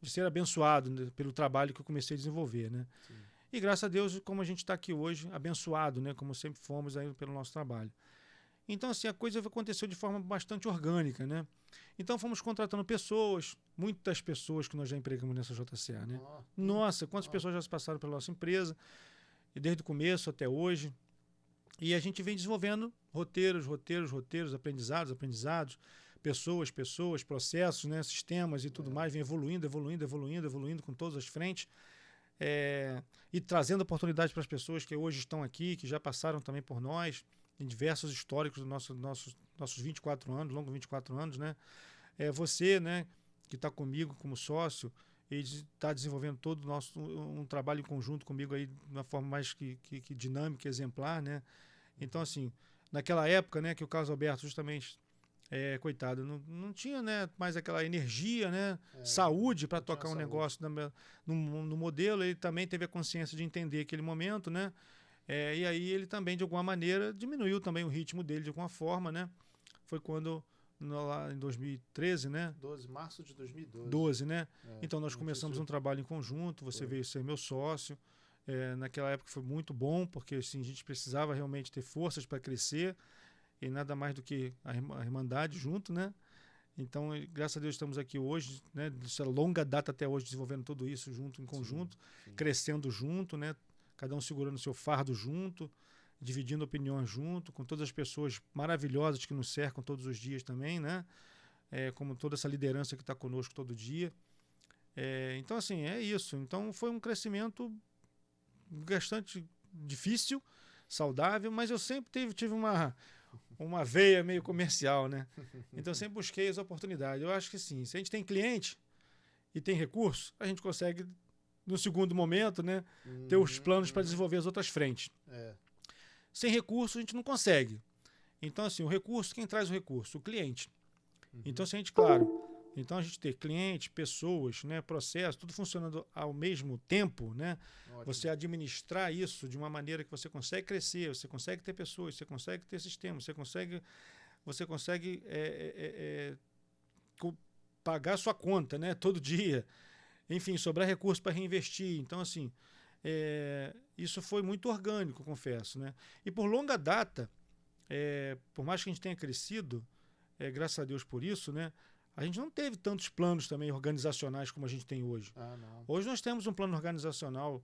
ser abençoado, né, pelo trabalho que eu comecei a desenvolver, né? Sim. E graças a Deus, como a gente está aqui hoje, abençoado, né? Como sempre fomos aí pelo nosso trabalho. Então, assim, a coisa aconteceu de forma bastante orgânica, né? Então, fomos contratando pessoas, muitas pessoas que nós já empregamos nessa JCA, né? Nossa, quantas pessoas já se passaram pela nossa empresa, e desde o começo até hoje. E a gente vem desenvolvendo roteiros, aprendizados, pessoas, processos, né, sistemas e tudo mais, vem evoluindo com todas as frentes, e trazendo oportunidades para as pessoas que hoje estão aqui, que já passaram também por nós, em diversos históricos dos nossos 24 anos, longos 24 anos, né? Você, né, que está comigo como sócio, e está desenvolvendo todo um trabalho em conjunto comigo aí de uma forma mais que dinâmica, exemplar, né? Então, assim, naquela época, né, que o Carlos Alberto justamente, coitado, não tinha, né, mais aquela energia, né, saúde para tocar um negócio no modelo. Ele também teve a consciência de entender aquele momento, né? E aí ele também, de alguma maneira, diminuiu também o ritmo dele de alguma forma, né? Foi quando... lá em 2013, né? Março de 2012. Né? Então nós começamos um trabalho em conjunto, você veio ser meu sócio. Naquela época foi muito bom, porque assim, a gente precisava realmente ter forças para crescer, e nada mais do que a Irmandade junto, né? Então, graças a Deus estamos aqui hoje, né? Dessa longa data até hoje, desenvolvendo tudo isso junto, em conjunto, sim. Crescendo junto, né? Cada um segurando o seu fardo junto, dividindo opiniões junto, com todas as pessoas maravilhosas que nos cercam todos os dias também, né? Como toda essa liderança que está conosco todo dia. Então, assim, é isso. Então, foi um crescimento bastante difícil, saudável, mas eu sempre tive uma veia meio comercial, né? Então, eu sempre busquei as oportunidades. Eu acho que, sim, se a gente tem cliente e tem recurso, a gente consegue, no segundo momento, né, ter os planos para desenvolver as outras frentes. Sem recurso, a gente não consegue. Então, assim, o recurso, quem traz o recurso? O cliente. Então, se a gente, claro, então a gente ter cliente, pessoas, né, processo, tudo funcionando ao mesmo tempo, né? Ótimo. Você administrar isso de uma maneira que você consegue crescer, você consegue ter pessoas, você consegue ter sistema, você consegue pagar sua conta, né, todo dia. Enfim, sobrar recurso para reinvestir. Então, assim, isso foi muito orgânico, confesso, né? E por longa data, por mais que a gente tenha crescido, graças a Deus por isso, né? A gente não teve tantos planos também organizacionais como a gente tem hoje. Não. Hoje nós temos um plano organizacional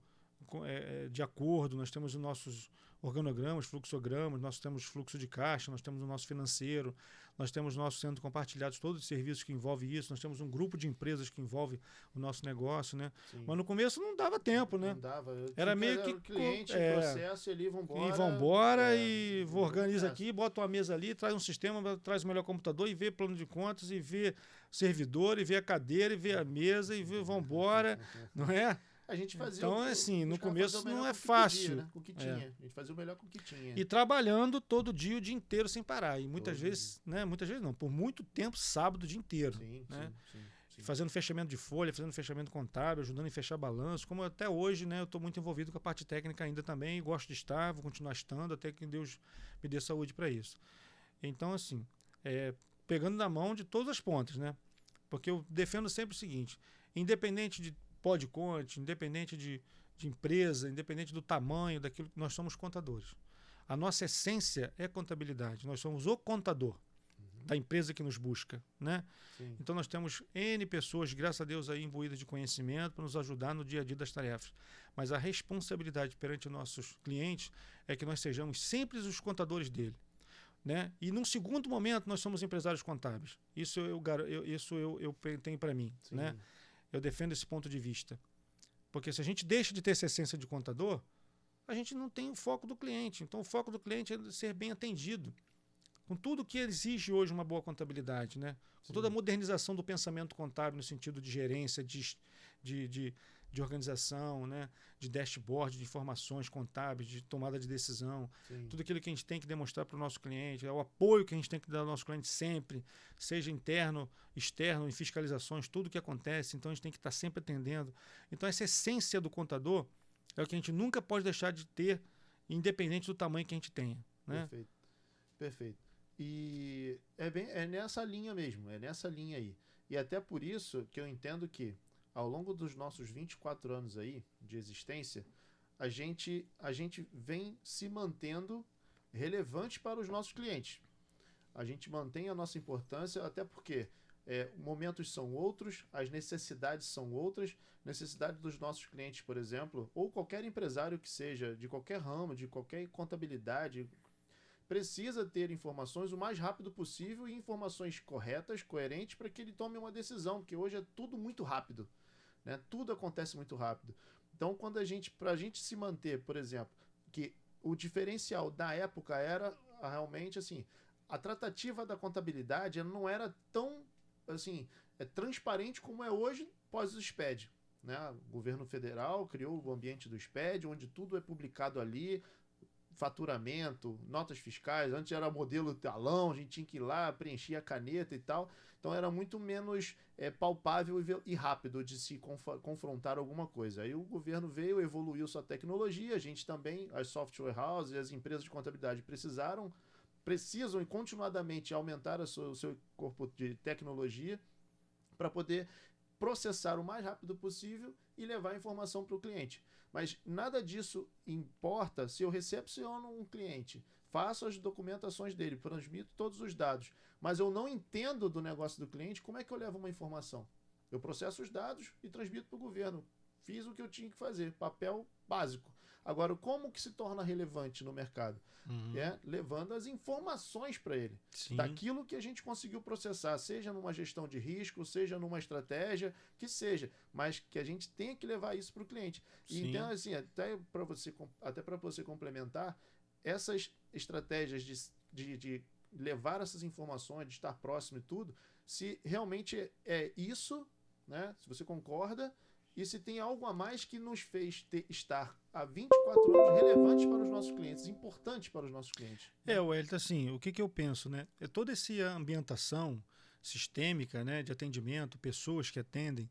de acordo, nós temos os nossos organogramas, fluxogramas, nós temos fluxo de caixa, nós temos o nosso financeiro, nós temos nossos sendo compartilhados todos os serviços que envolvem isso, nós temos um grupo de empresas que envolve o nosso negócio, né? Sim. Mas no começo não dava tempo, né? Não dava. Era meio que cliente, processo ali, vambora. E organiza aqui, bota uma mesa ali, traz um sistema, traz o melhor computador e vê plano de contas, e vê servidor, e vê a cadeira, e vê a mesa, e vê vambora, não é? A gente fazia então, assim, no começo não é fácil. Podia, né? Com o que tinha. A gente fazia o melhor com o que tinha. E trabalhando todo dia, o dia inteiro, sem parar. E muitas vezes, né? Muitas vezes não, por muito tempo, sábado, o dia inteiro. Sim, né? sim. Fazendo fechamento de folha, fazendo fechamento contábil, ajudando em fechar balanço. Como até hoje, né? Eu estou muito envolvido com a parte técnica ainda também. Gosto de estar, vou continuar estando, até que Deus me dê saúde para isso. Então, assim, pegando na mão de todas as pontas, né? Porque eu defendo sempre o seguinte: independente de PodCont, independente de empresa, independente do tamanho daquilo, nós somos contadores. A nossa essência é contabilidade. Nós somos o contador da empresa que nos busca, né? Sim. Então nós temos N pessoas, graças a Deus, aí imbuídas de conhecimento para nos ajudar no dia a dia das tarefas. Mas a responsabilidade perante nossos clientes é que nós sejamos sempre os contadores dele, né? E num segundo momento nós somos empresários contábeis. Isso eu tenho para mim, Sim. né? Eu defendo esse ponto de vista. Porque se a gente deixa de ter essa essência de contador, a gente não tem o foco do cliente. Então o foco do cliente é ser bem atendido. Com tudo que exige hoje uma boa contabilidade, né? Com toda a modernização do pensamento contábil no sentido de gerência, de organização, né? De dashboard, de informações contábeis, de tomada de decisão. Sim. Tudo aquilo que a gente tem que demonstrar para o nosso cliente, o apoio que a gente tem que dar ao nosso cliente sempre, seja interno, externo, em fiscalizações, tudo que acontece. Então a gente tem que estar sempre atendendo. Então essa essência do contador é o que a gente nunca pode deixar de ter, independente do tamanho que a gente tenha, né? Perfeito. E é nessa linha mesmo, é nessa linha aí. E até por isso que eu entendo que ao longo dos nossos 24 anos aí de existência, a gente vem se mantendo relevante para os nossos clientes. A gente mantém a nossa importância, até porque momentos são outros, as necessidades são outras. Necessidade dos nossos clientes, por exemplo, ou qualquer empresário que seja, de qualquer ramo, de qualquer contabilidade, precisa ter informações o mais rápido possível e informações corretas, coerentes, para que ele tome uma decisão, porque hoje é tudo muito rápido, né? Tudo acontece muito rápido. Então, para a gente se manter, por exemplo, que o diferencial da época era realmente assim, a tratativa da contabilidade não era tão assim, transparente como é hoje pós o SPED, né? O governo federal criou o ambiente do SPED, onde tudo é publicado ali, faturamento, notas fiscais. Antes era modelo talão, a gente tinha que ir lá, preencher a caneta e tal. Então era muito menos palpável e rápido de se confrontar alguma coisa. Aí o governo veio, evoluiu sua tecnologia, a gente também, as software houses, as empresas de contabilidade precisam e continuadamente aumentar o seu corpo de tecnologia para poder processar o mais rápido possível e levar a informação para o cliente. Mas nada disso importa se eu recepciono um cliente, faço as documentações dele, transmito todos os dados, mas eu não entendo do negócio do cliente, como é que eu levo uma informação? Eu processo os dados e transmito para o governo. Fiz o que eu tinha que fazer, papel básico. Agora, como que se torna relevante no mercado? Levando as informações para ele. Sim. Daquilo que a gente conseguiu processar, seja numa gestão de risco, seja numa estratégia, que seja, mas que a gente tenha que levar isso para o cliente. E então, assim, até para você complementar, essas estratégias de levar essas informações, de estar próximo e tudo, se realmente é isso, né? Se você concorda, e se tem algo a mais que nos fez estar há 24 anos relevantes para os nossos clientes, importantes para os nossos clientes. Wellington, assim, o que eu penso, né? É toda essa ambientação sistêmica, né, de atendimento, pessoas que atendem,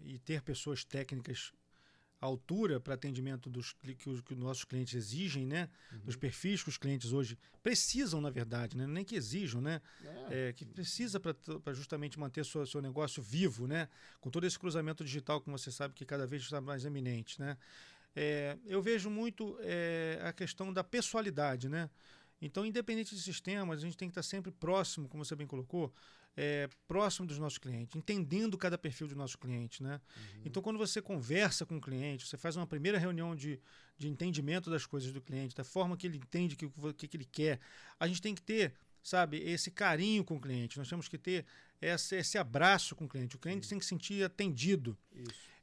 e ter pessoas técnicas à altura para atendimento que os nossos clientes exigem, né? Dos perfis que os clientes hoje precisam, na verdade, né? Nem que exijam, né? Que precisa para justamente manter seu negócio vivo, né? Com todo esse cruzamento digital que você sabe que cada vez está mais eminente, né? Eu vejo muito a questão da pessoalidade, né? Então, independente de sistemas, a gente tem que estar sempre próximo, como você bem colocou, próximo dos nossos clientes, entendendo cada perfil do nosso cliente, né? Então, quando você conversa com o cliente, você faz uma primeira reunião de entendimento das coisas do cliente, da forma que ele entende o que ele quer, a gente tem que ter, sabe, esse carinho com o cliente, nós temos que ter esse abraço com o cliente. O cliente tem que se sentir atendido,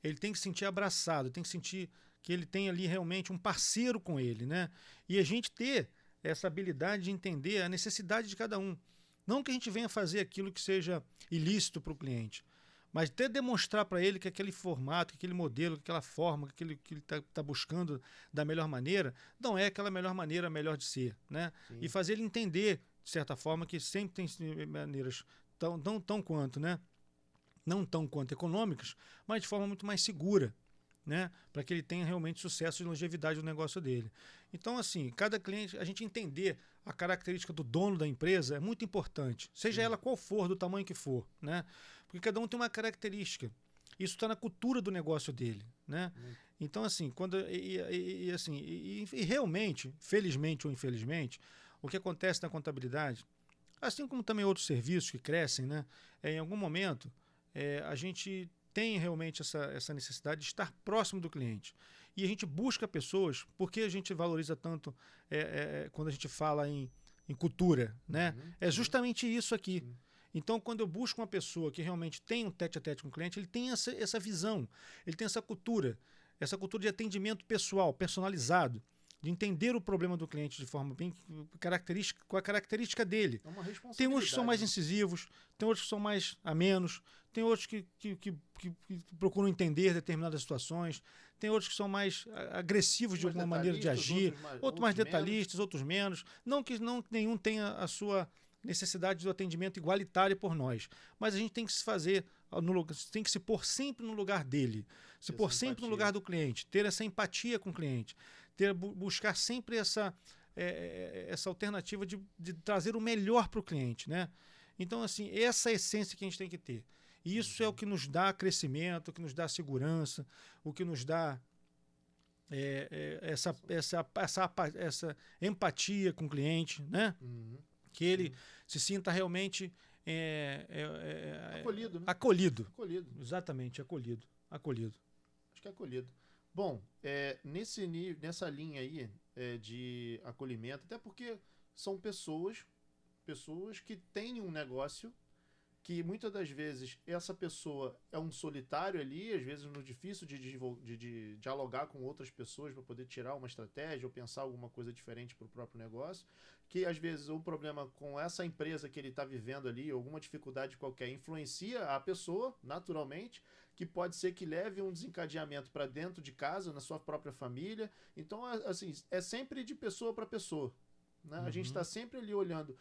ele tem que se sentir abraçado, tem que sentir que ele tem ali realmente um parceiro com ele, né? E a gente ter essa habilidade de entender a necessidade de cada um. Não que a gente venha fazer aquilo que seja ilícito para o cliente, Mas até demonstrar para ele que aquele formato, que aquele modelo, que aquela forma, que ele está buscando da melhor maneira, não é aquela melhor maneira, melhor de ser, né? Sim. E fazer ele entender, de certa forma, que sempre tem maneiras tão quanto, né? Não tão quanto econômicas, mas de forma muito mais segura, né? Para que ele tenha realmente sucesso e longevidade no negócio dele. Então, assim, cada cliente, a gente entender a característica do dono da empresa é muito importante, seja ela qual for, do tamanho que for, né? Porque cada um tem uma característica. Isso está na cultura do negócio dele, né? Então, assim, realmente, felizmente ou infelizmente, o que acontece na contabilidade, assim como também outros serviços que crescem, né? Em algum momento, a gente tem realmente essa necessidade de estar próximo do cliente. E a gente busca pessoas, porque a gente valoriza tanto quando a gente fala em cultura, né? É justamente isso aqui. Sim. Então, quando eu busco uma pessoa que realmente tem um tete-a-tete com o cliente, ele tem essa visão, ele tem essa cultura de atendimento pessoal, personalizado, de entender o problema do cliente de forma bem característica, com a característica dele. É uma responsabilidade. Tem uns que são mais incisivos, tem outros que são mais amenos, tem outros que procuram entender determinadas situações, tem outros que são mais agressivos de alguma maneira de agir, outros mais detalhistas, outros menos. Não que nenhum tenha a sua necessidade do atendimento igualitário por nós, mas a gente tem que se fazer, tem que se pôr sempre no lugar dele, se pôr sempre no lugar do cliente, ter essa empatia com o cliente, buscar sempre essa alternativa de trazer o melhor para o cliente, né? Então, assim, essa é a essência que a gente tem que ter. E isso é o que nos dá crescimento, o que nos dá segurança, o que nos dá essa empatia com o cliente, né? Que ele se sinta realmente acolhido, né? Acolhido. Exatamente, acolhido. Acho que é acolhido. Bom, nessa linha aí de acolhimento, até porque são pessoas que têm um negócio que muitas das vezes essa pessoa é um solitário ali, às vezes no difícil de dialogar com outras pessoas para poder tirar uma estratégia ou pensar alguma coisa diferente para o próprio negócio, que às vezes o problema com essa empresa que ele está vivendo ali, alguma dificuldade qualquer, influencia a pessoa, naturalmente, que pode ser que leve um desencadeamento para dentro de casa, na sua própria família. Então, assim, é sempre de pessoa para pessoa, né? A gente está sempre ali olhando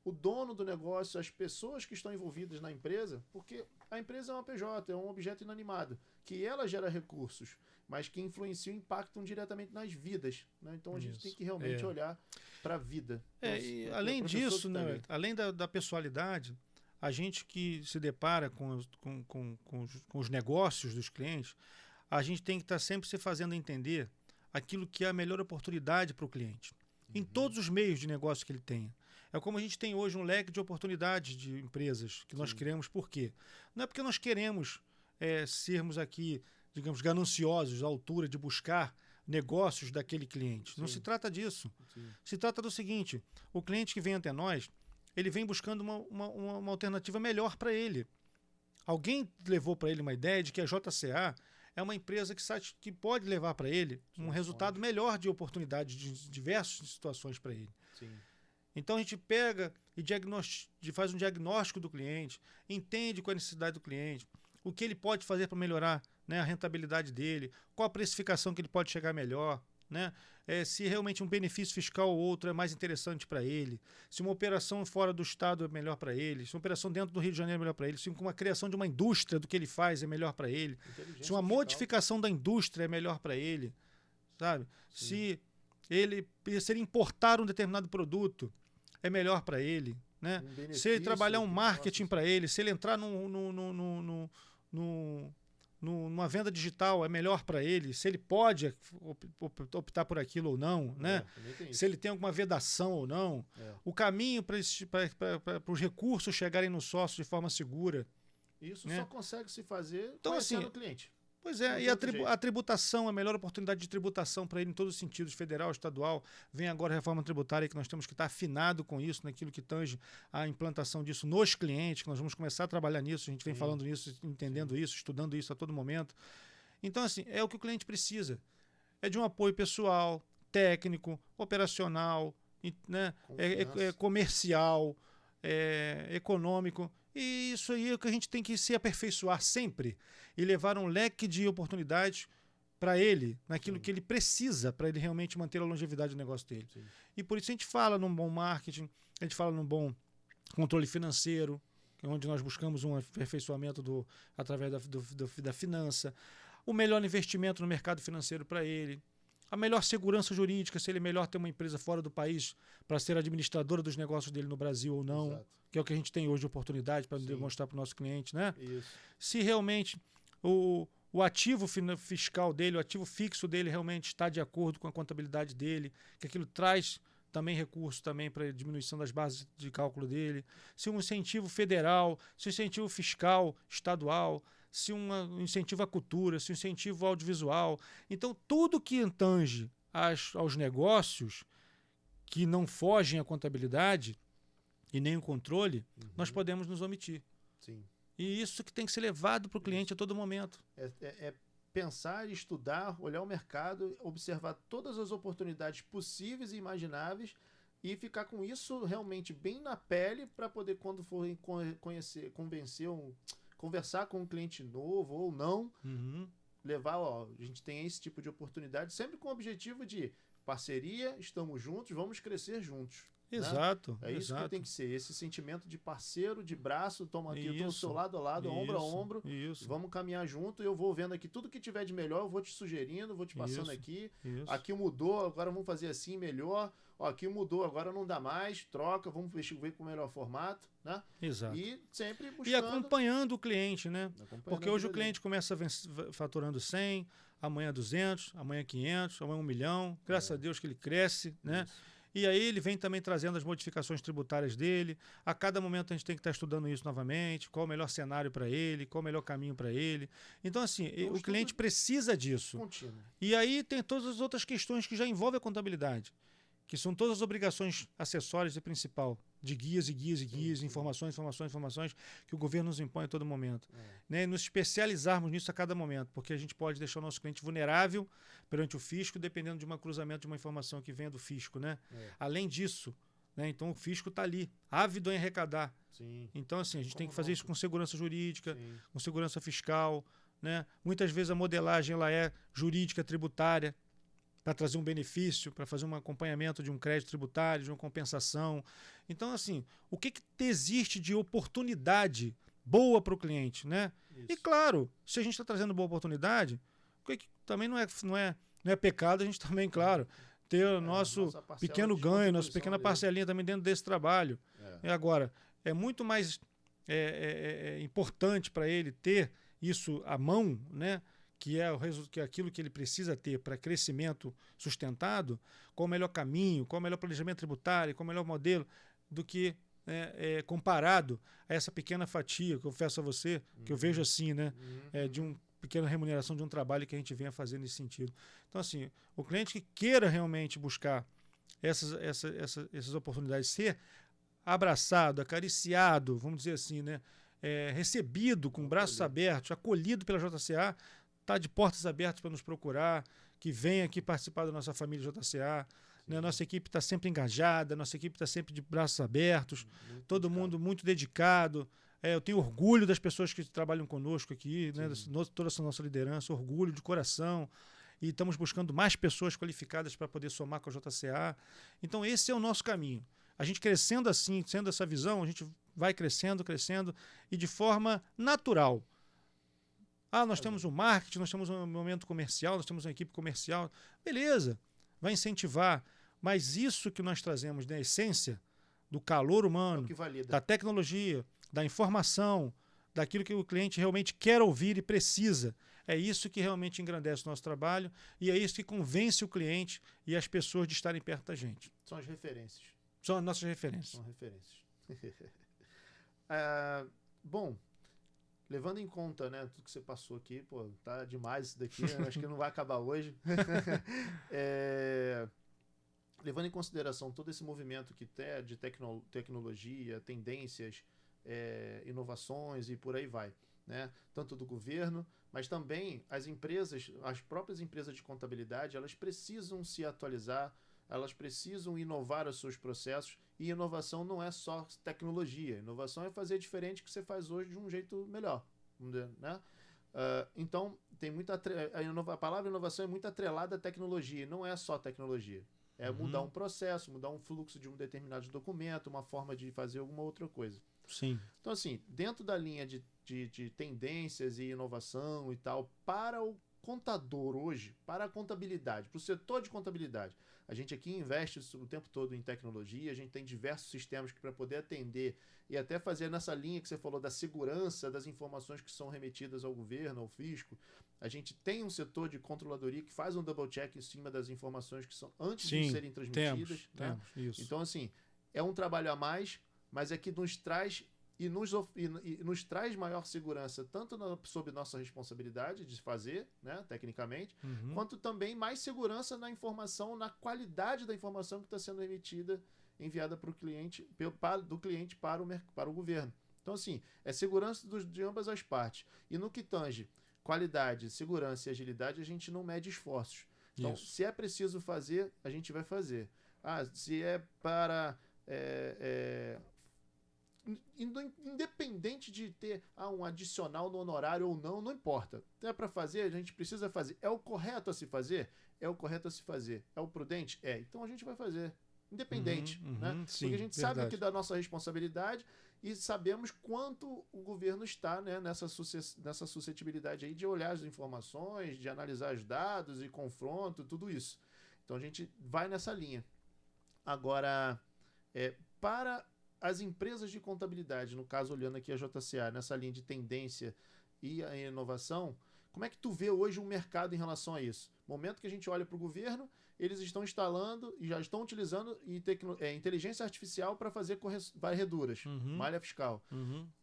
o dono do negócio, as pessoas que estão envolvidas na empresa, porque a empresa é uma PJ, é um objeto inanimado, que ela gera recursos, mas que influenciam e impactam diretamente nas vidas, né? Então a gente tem que realmente olhar para a vida. E além disso, né, além da pessoalidade, a gente que se depara com os negócios dos clientes, a gente tem que estar sempre se fazendo entender aquilo que é a melhor oportunidade para o cliente, em todos os meios de negócio que ele tenha. É como a gente tem hoje um leque de oportunidades de empresas que nós criamos. Por quê? Não é porque nós queremos sermos aqui, digamos, gananciosos à altura de buscar negócios daquele cliente. Não se trata disso. Se trata do seguinte: o cliente que vem até nós, ele vem buscando uma alternativa melhor para ele. Alguém levou para ele uma ideia de que a JCA é uma empresa que pode levar para ele um resultado melhor de oportunidade de diversas situações para ele. Sim. Então a gente pega e faz um diagnóstico do cliente, entende qual é a necessidade do cliente, o que ele pode fazer para melhorar, né, a rentabilidade dele, qual a precificação que ele pode chegar melhor, né? Se realmente um benefício fiscal ou outro é mais interessante para ele, se uma operação fora do estado é melhor para ele, se uma operação dentro do Rio de Janeiro é melhor para ele, se uma criação de uma indústria do que ele faz é melhor para ele, se uma modificação da indústria é melhor para ele, sabe? Se ele importar um determinado produto é melhor para ele, né? Se ele trabalhar um marketing para ele, se ele entrar numa venda digital é melhor para ele, se ele pode optar por aquilo ou não, né? Se ele tem alguma vedação ou não, o caminho para os recursos chegarem no sócio de forma segura. Isso, né? Só consegue se fazer então, conhecendo assim, o cliente. Pois é, e a tributação, a melhor oportunidade de tributação para ele em todos os sentidos, federal, estadual. Vem agora a reforma tributária, que nós temos que estar afinado com isso, naquilo que tange a implantação disso nos clientes, que nós vamos começar a trabalhar nisso, a gente vem falando nisso, entendendo isso, estudando isso a todo momento. Então, assim, é o que o cliente precisa. É de um apoio pessoal, técnico, operacional, né, comercial, econômico. E isso aí é o que a gente tem que se aperfeiçoar sempre e levar um leque de oportunidades para ele, naquilo que ele precisa, para ele realmente manter a longevidade do negócio dele. Sim. E por isso a gente fala num bom marketing, a gente fala num bom controle financeiro, onde nós buscamos um aperfeiçoamento através da finança, o melhor investimento no mercado financeiro para ele, a melhor segurança jurídica, se ele é melhor ter uma empresa fora do país para ser administradora dos negócios dele no Brasil ou não. Exato. Que é o que a gente tem hoje de oportunidade para demonstrar para o nosso cliente, né? Isso. Se realmente o ativo fiscal dele, o ativo fixo dele realmente está de acordo com a contabilidade dele, que aquilo traz também recurso também para a diminuição das bases de cálculo dele, se um incentivo federal, se um incentivo fiscal estadual, se um incentivo à cultura, se um incentivo ao audiovisual. Então, tudo que tange aos negócios que não fogem à contabilidade e nem o controle, nós podemos nos omitir. Sim. E isso que tem que ser levado para o cliente a todo momento. É pensar, estudar, olhar o mercado, observar todas as oportunidades possíveis e imagináveis e ficar com isso realmente bem na pele para poder, quando for conversar com um cliente novo ou não, levar, a gente tem esse tipo de oportunidade, sempre com o objetivo de parceria, estamos juntos, vamos crescer juntos. Exato. Né? É isso que tem que ser, esse sentimento de parceiro, de braço, toma aqui, eu tô ao seu lado a lado, ombro a ombro, vamos caminhar junto, eu vou vendo aqui tudo que tiver de melhor, eu vou te sugerindo, vou te passando aqui, aqui mudou, agora vamos fazer assim melhor, aqui mudou, agora não dá mais, troca, vamos ver com o melhor formato, né? Exato. E sempre buscando... E acompanhando o cliente, né? Porque hoje o cliente começa faturando 100, amanhã 200, amanhã 500, amanhã 1 milhão, graças a Deus que ele cresce, né? E aí ele vem também trazendo as modificações tributárias dele. A cada momento a gente tem que estar estudando isso novamente, qual o melhor cenário para ele, qual o melhor caminho para ele. Então, assim, o cliente precisa disso. Contínuo. E aí tem todas as outras questões que já envolvem a contabilidade, que são todas as obrigações acessórias e principal, de guias, informações que o governo nos impõe a todo momento. Né? E nos especializarmos nisso a cada momento, porque a gente pode deixar o nosso cliente vulnerável perante o fisco, dependendo de um cruzamento de uma informação que venha do fisco. Né? Além disso, né? Então o fisco está ali, ávido em arrecadar. Sim. Então, assim, a gente tem que fazer isso com segurança jurídica, com segurança fiscal. Né? Muitas vezes a modelagem ela é jurídica, tributária, para trazer um benefício, para fazer um acompanhamento de um crédito tributário, de uma compensação. Então, assim, o que existe de oportunidade boa para o cliente, né? E, claro, se a gente está trazendo boa oportunidade, também não é pecado a gente também, claro, ter o nosso pequeno ganho, nossa pequena parcelinha também dentro desse trabalho. E agora, é muito mais importante para ele ter isso à mão, né? Que é aquilo que ele precisa ter para crescimento sustentado, qual o melhor caminho, qual o melhor planejamento tributário, qual o melhor modelo, do que comparado a essa pequena fatia, que eu confesso a você, que eu vejo assim, né, de uma pequena remuneração de um trabalho que a gente venha fazer nesse sentido. Então, assim, o cliente que queira realmente buscar essas oportunidades, ser abraçado, acariciado, vamos dizer assim, né, recebido com braços abertos, acolhido pela JCA, está de portas abertas para nos procurar, que venha aqui participar da nossa família JCA. Né? Nossa equipe está sempre engajada, nossa equipe está sempre de braços abertos, todo mundo muito dedicado. Eu tenho orgulho das pessoas que trabalham conosco aqui, né? Toda essa nossa liderança, orgulho de coração. E estamos buscando mais pessoas qualificadas para poder somar com a JCA. Então esse é o nosso caminho. A gente crescendo assim, sendo essa visão, a gente vai crescendo e de forma natural. Nós temos um marketing, nós temos um momento comercial, nós temos uma equipe comercial. Beleza, vai incentivar. Mas isso que nós trazemos da essência, do calor humano, da tecnologia, da informação, daquilo que o cliente realmente quer ouvir e precisa, é isso que realmente engrandece o nosso trabalho e é isso que convence o cliente e as pessoas de estarem perto da gente. São as referências. São as nossas referências. São referências. Bom, levando em conta, né, tudo que você passou aqui, pô, tá demais isso daqui, né? Acho que não vai acabar hoje. Levando em consideração todo esse movimento que tem de tecnologia, tendências, inovações e por aí vai, né? Tanto do governo, mas também as empresas, as próprias empresas de contabilidade, elas precisam se atualizar, elas precisam inovar os seus processos, e inovação não é só tecnologia. Inovação é fazer diferente que você faz hoje de um jeito melhor, né? Então, tem muita a palavra inovação é muito atrelada à tecnologia, não é só tecnologia. É mudar um processo, mudar um fluxo de um determinado documento, uma forma de fazer alguma outra coisa. Sim. Então, assim, dentro da linha de tendências e inovação e tal, para o contador hoje, para a contabilidade, para o setor de contabilidade, a gente aqui investe o tempo todo em tecnologia, a gente tem diversos sistemas para poder atender e até fazer nessa linha que você falou da segurança das informações que são remetidas ao governo, ao fisco. A gente tem um setor de controladoria que faz um double check em cima das informações que são antes de serem transmitidas. Temos, isso. Então, assim, é um trabalho a mais, mas é que nos traz e nos traz maior segurança, tanto sob nossa responsabilidade de fazer, né, tecnicamente, quanto também mais segurança na informação, na qualidade da informação que está sendo emitida, enviada para o cliente, do cliente para o governo. Então, assim, é segurança de ambas as partes. E no que tange qualidade, segurança e agilidade, a gente não mede esforços. Então, se é preciso fazer, a gente vai fazer. Se é para... independente de ter um adicional no honorário ou não, não importa. É para fazer, a gente precisa fazer. É o correto a se fazer? É o correto a se fazer. É o prudente? É. Então a gente vai fazer. Independente. Né? Sim, porque a gente sabe aqui da nossa responsabilidade e sabemos quanto o governo está, né, nessa suscetibilidade aí de olhar as informações, de analisar os dados e confronto, tudo isso. Então a gente vai nessa linha. Agora, para as empresas de contabilidade, no caso olhando aqui a JCA, nessa linha de tendência e a inovação, como é que tu vê hoje o mercado em relação a isso? Momento que a gente olha para o governo, eles estão instalando e já estão utilizando inteligência artificial para fazer varreduras, malha fiscal.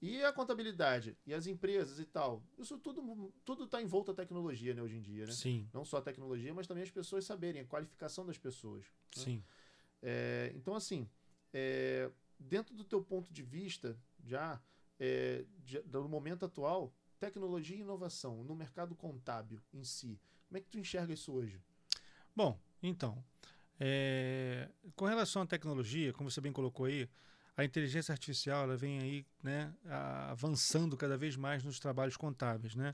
E a contabilidade, e as empresas e tal, isso tudo está envolto à tecnologia, né, hoje em dia, né? Sim. Não só a tecnologia, mas também as pessoas saberem, a qualificação das pessoas. Né? Sim. Então, assim, dentro do teu ponto de vista, do momento atual, tecnologia e inovação no mercado contábil em si, como é que tu enxerga isso hoje? Bom, então, com relação à tecnologia, como você bem colocou aí, a inteligência artificial ela vem aí, né, avançando cada vez mais nos trabalhos contábeis, né?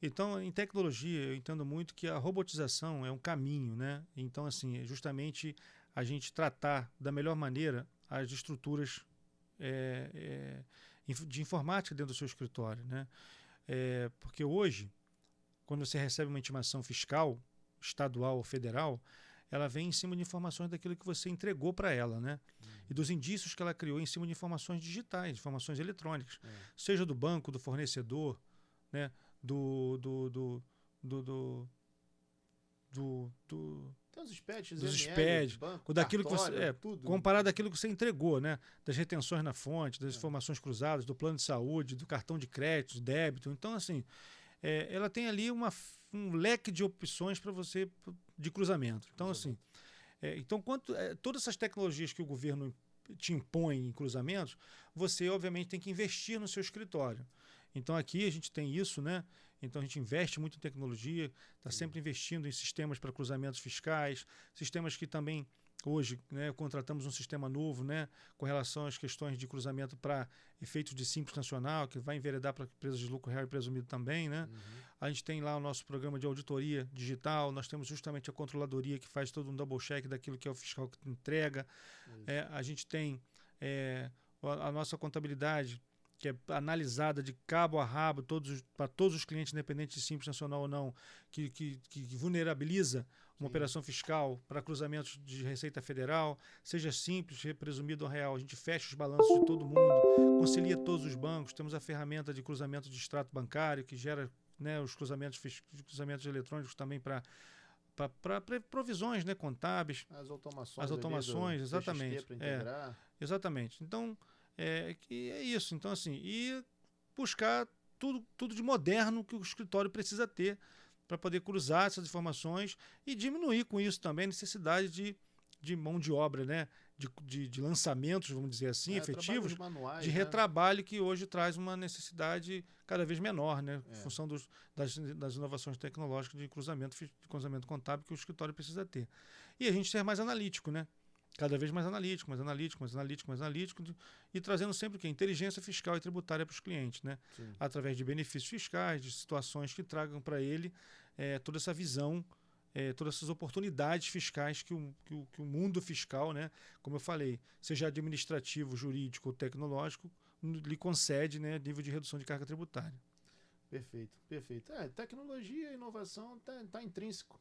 Então, em tecnologia, eu entendo muito que a robotização é um caminho, né? Então, assim, é justamente a gente tratar da melhor maneira as estruturas de informática dentro do seu escritório, né? Porque hoje, quando você recebe uma intimação fiscal, estadual ou federal, ela vem em cima de informações daquilo que você entregou para ela, né? E dos indícios que ela criou em cima de informações digitais, informações eletrônicas, seja do banco, do fornecedor, né? Tem os SPEDs, dos SPEDs, ou daquilo que você comparado àquilo que você entregou, né? Das retenções na fonte, das informações cruzadas, do plano de saúde, do cartão de crédito, débito. Então, assim, ela tem ali um leque de opções para você de cruzamento. Então, assim, todas essas tecnologias que o governo te impõe em cruzamentos, você obviamente tem que investir no seu escritório. Então aqui a gente tem isso, né? Então a gente investe muito em tecnologia, está sempre investindo em sistemas para cruzamentos fiscais, sistemas que também hoje, né, contratamos um sistema novo, né, com relação às questões de cruzamento para efeitos de Simples Nacional, que vai enveredar para empresas de lucro real e presumido também, né? A gente tem lá o nosso programa de auditoria digital, nós temos justamente a controladoria que faz todo um double check daquilo que é o fiscal que entrega. A gente tem a nossa contabilidade, que é analisada de cabo a rabo para todos os clientes, independente de Simples Nacional ou não, que vulnerabiliza uma operação fiscal para cruzamentos de Receita Federal, seja simples, presumido ou real. A gente fecha os balanços de todo mundo, concilia todos os bancos, temos a ferramenta de cruzamento de extrato bancário, que gera, né, os cruzamentos eletrônicos também para provisões, né, contábeis. As automações, exatamente. Para integrar. Exatamente. Então, é isso. Então, assim, e buscar tudo de moderno que o escritório precisa ter para poder cruzar essas informações e diminuir com isso também a necessidade de mão de obra, né? de lançamentos, vamos dizer assim, efetivos, manuais, de retrabalho que hoje traz uma necessidade cada vez menor, né? Em função das inovações tecnológicas de cruzamento contábil que o escritório precisa ter. E a gente ser mais analítico, né? Cada vez mais analítico, e trazendo sempre o quê? Inteligência fiscal e tributária para os clientes, né? Através de benefícios fiscais, de situações que tragam para ele toda essa visão, todas essas oportunidades fiscais que o mundo fiscal, né? Como eu falei, seja administrativo, jurídico ou tecnológico, lhe concede, né, nível de redução de carga tributária. Perfeito. Tecnologia e inovação está intrínseco.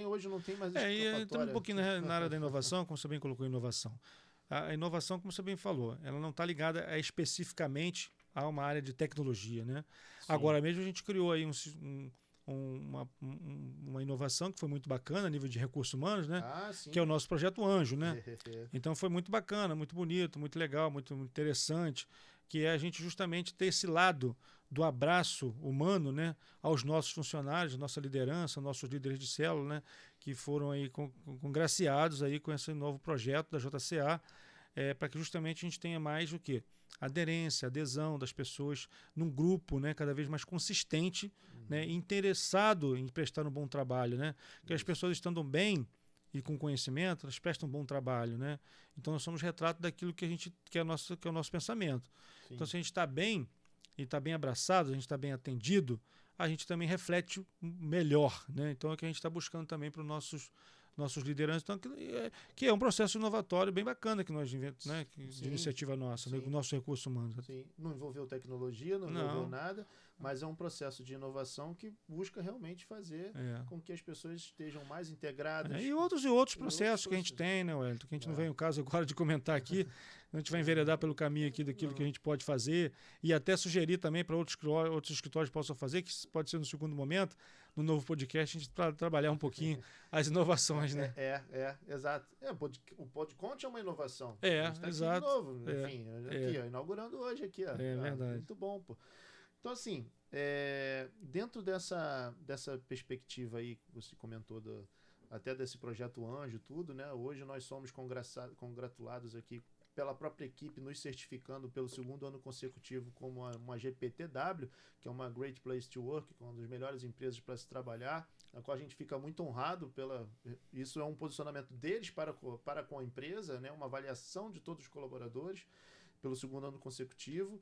Hoje não tem mais escapatória. E entrando um pouquinho na área da inovação, como você bem colocou inovação. A inovação, como você bem falou, ela não está ligada especificamente a uma área de tecnologia, né? Agora mesmo a gente criou aí uma inovação que foi muito bacana a nível de recursos humanos, né? Que é o nosso projeto Anjo, né? Então foi muito bacana, muito bonito, muito legal, muito interessante, que é a gente justamente ter esse lado do abraço humano, né, aos nossos funcionários, nossa liderança, nossos líderes de célula, né, que foram aí congraciados aí com esse novo projeto da JCA, para que justamente a gente tenha mais o quê? Aderência, adesão das pessoas num grupo, né, cada vez mais consistente, né, interessado em prestar um bom trabalho, né? Porque as pessoas estando bem e com conhecimento, elas prestam um bom trabalho, né? Então nós somos retrato daquilo que é o nosso pensamento. Sim. Então se a gente está bem e está bem abraçado, a gente está bem atendido, a gente também reflete melhor, né? Então é o que a gente está buscando também para os nossos lideranças, então, que é um processo inovatório bem bacana que nós inventamos, né? De iniciativa nossa, né? Com o nosso recurso humano. Sim, não envolveu tecnologia, não envolveu nada, mas é um processo de inovação que busca realmente fazer com que as pessoas estejam mais integradas. E outros processos que a gente tem, né, Wellington? Que a gente não vem o caso agora de comentar aqui, a gente vai enveredar pelo caminho aqui daquilo que a gente pode fazer e até sugerir também para outros escritórios possam fazer, que pode ser no segundo momento, no novo podcast, a gente trabalhar um pouquinho as inovações, né? Exato. O Podconte é uma inovação. Exato. Aqui de novo, enfim, inaugurando hoje aqui. Verdade. Muito bom, pô. Então, assim, dentro dessa perspectiva aí que você comentou até desse projeto Anjo, tudo, né? Hoje nós somos congratulados aqui pela própria equipe, nos certificando pelo segundo ano consecutivo como uma GPTW, que é uma Great Place to Work, que é uma das melhores empresas para se trabalhar, na qual a gente fica muito honrado isso é um posicionamento deles para com a empresa, né? Uma avaliação de todos os colaboradores pelo segundo ano consecutivo,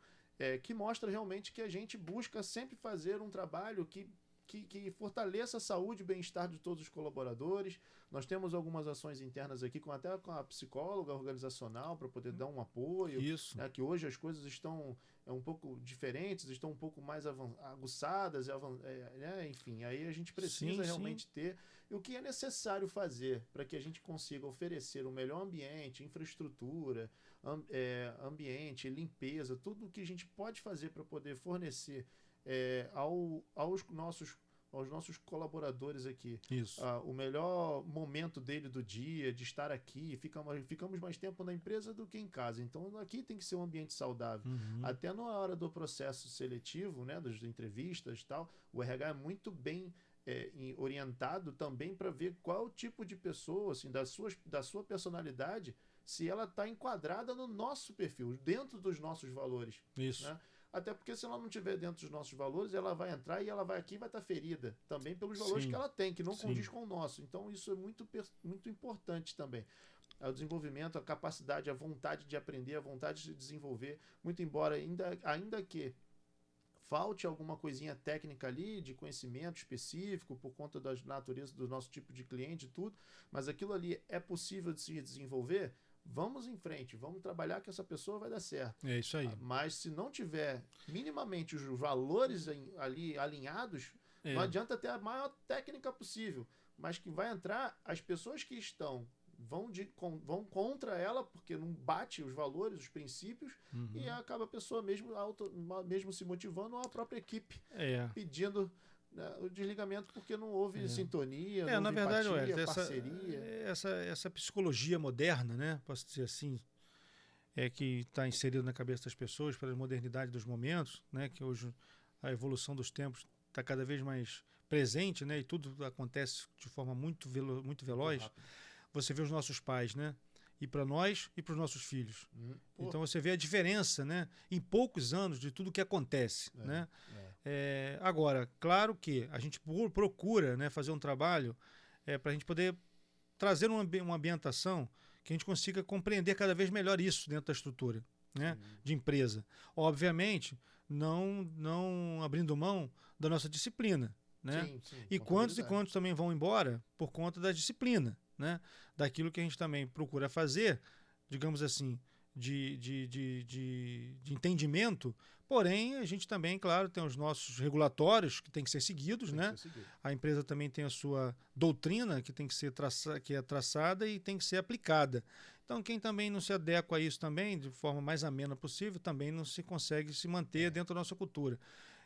que mostra realmente que a gente busca sempre fazer um trabalho que fortaleça a saúde e bem-estar de todos os colaboradores. Nós temos algumas ações internas aqui, até com a psicóloga organizacional, para poder dar um apoio. Isso. Né, que hoje as coisas estão um pouco diferentes, estão um pouco mais aguçadas, né, enfim, aí a gente precisa realmente ter o que é necessário fazer para que a gente consiga oferecer o melhor ambiente, infraestrutura, ambiente, limpeza, tudo o que a gente pode fazer para poder fornecer aos nossos colaboradores aqui. Isso. O melhor momento dele do dia, de estar aqui, ficamos mais tempo na empresa do que em casa. Então aqui tem que ser um ambiente saudável. Até na hora do processo seletivo, né, das entrevistas e tal, o RH é muito bem orientado também para ver qual tipo de pessoa, assim, da sua personalidade, se ela está enquadrada no nosso perfil, dentro dos nossos valores. Isso. Né? Até porque se ela não estiver dentro dos nossos valores, ela vai entrar e ela vai estar ferida também pelos valores que ela tem, que não condiz com o nosso. Então isso é muito, muito importante também. O desenvolvimento, a capacidade, a vontade de aprender, a vontade de desenvolver, muito embora ainda que falte alguma coisinha técnica ali, de conhecimento específico, por conta da natureza do nosso tipo de cliente e tudo, mas aquilo ali é possível de se desenvolver. Vamos em frente, vamos trabalhar que essa pessoa vai dar certo. É isso aí. Mas se não tiver minimamente os valores ali alinhados, não adianta ter a maior técnica possível. Mas que vai entrar, as pessoas que vão contra ela, porque não bate os valores, os princípios, e acaba a pessoa mesmo se motivando, ou a própria equipe pedindo o desligamento porque não houve sintonia, não houve na verdade, empatia, parceria. Essa psicologia moderna, né, posso dizer assim, que está inserida na cabeça das pessoas pela modernidade dos momentos, né, que hoje a evolução dos tempos está cada vez mais presente, né, e tudo acontece de forma muito veloz. Você vê os nossos pais, né? e para nós e para os nossos filhos. Então você vê a diferença, né, em poucos anos de tudo que acontece. Né? Agora, claro que a gente procura, né, fazer um trabalho para a gente poder trazer uma ambientação que a gente consiga compreender cada vez melhor isso dentro da estrutura, né, de empresa. Obviamente, não abrindo mão da nossa disciplina. Né? E quantos também vão embora por conta da disciplina, né? Daquilo que a gente também procura fazer, digamos assim, de entendimento, porém a gente também, claro, tem os nossos regulatórios que tem que ser seguidos, né? A empresa também tem a sua doutrina que tem que ser traçada e tem que ser aplicada. Então quem também não se adequa a isso também, de forma mais amena possível, também não se consegue se manter dentro da nossa cultura.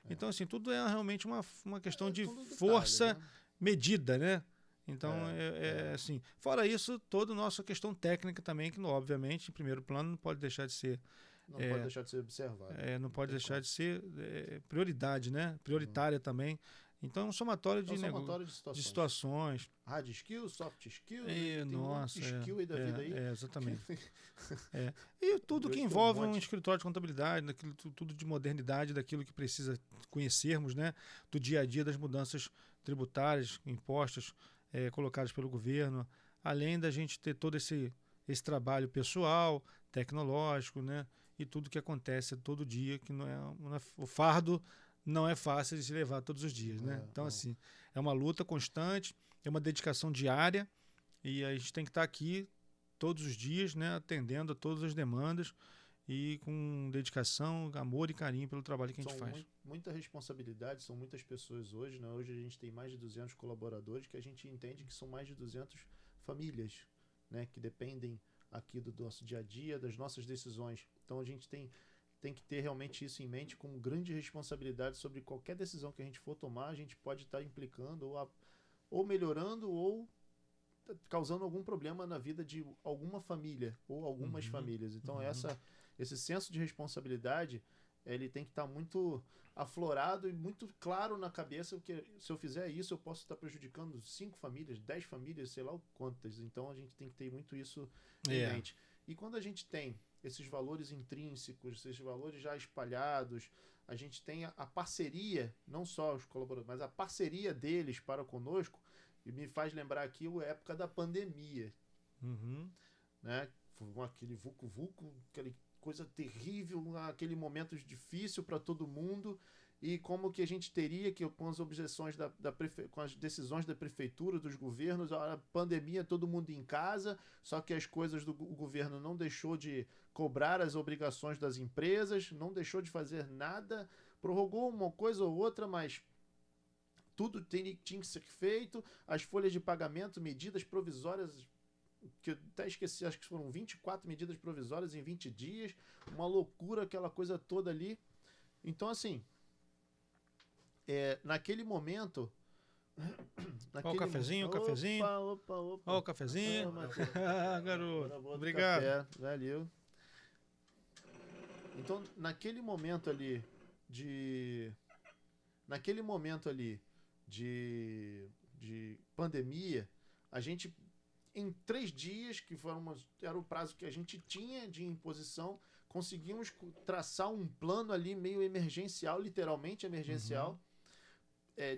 Então, assim, tudo é realmente uma questão de força detalhe, né? Medida, né? Então, assim, fora isso, toda a nossa questão técnica também, que obviamente, em primeiro plano, não pode deixar de ser... Não pode deixar de ser observado. Não pode deixar de ser prioridade, né? Prioritária também. Então, é um somatório de situações. Hard skills, soft skills, nossa, skill aí da vida aí. Exatamente. E tudo que envolve um escritório de contabilidade, tudo de modernidade, daquilo que precisa conhecermos, né? Do dia a dia, das mudanças tributárias, impostas, colocadas pelo governo, além da gente ter todo esse trabalho pessoal, tecnológico, né? E tudo que acontece todo dia, que não é o fardo não é fácil de se levar todos os dias, né? Então, assim, é uma luta constante, é uma dedicação diária e a gente tem que estar aqui todos os dias, né? Atendendo a todas as demandas e com dedicação, amor e carinho pelo trabalho que a gente faz. Muita responsabilidade, são muitas pessoas hoje, né? Hoje a gente tem mais de 200 colaboradores que a gente entende que são mais de 200 famílias, né? Que dependem aqui do nosso dia a dia, das nossas decisões. Então a gente tem que ter realmente isso em mente como grande responsabilidade sobre qualquer decisão que a gente for tomar, a gente pode estar implicando ou melhorando ou causando algum problema na vida de alguma família ou algumas famílias. Então esse senso de responsabilidade, ele tem que estar muito aflorado e muito claro na cabeça, porque se eu fizer isso eu posso estar prejudicando 5 famílias, 10 famílias, sei lá quantas. Então a gente tem que ter muito isso em mente. E quando a gente tem esses valores intrínsecos, esses valores já espalhados, a gente tem a parceria, não só os colaboradores, mas a parceria deles para conosco, e me faz lembrar aqui a época da pandemia. Né? Foi aquele vulco-vulco, aquela coisa terrível, aquele momento difícil para todo mundo, e como que a gente teria que, com as objeções com as decisões da prefeitura, dos governos, a pandemia, todo mundo em casa, só que as coisas o governo não deixou de cobrar as obrigações das empresas, não deixou de fazer nada, prorrogou uma coisa ou outra, mas tudo tinha que ser feito, as folhas de pagamento, medidas provisórias, que eu até esqueci, acho que foram 24 medidas provisórias em 20 dias, uma loucura, aquela coisa toda ali. Então, assim, naquele momento... Olha o cafezinho, cafezinho. Opa. Olha o cafezinho. Garoto, obrigado. Café, valeu. Então, naquele momento ali de pandemia, a gente, em 3 dias, que era o prazo que a gente tinha de imposição, conseguimos traçar um plano ali meio emergencial, literalmente emergencial,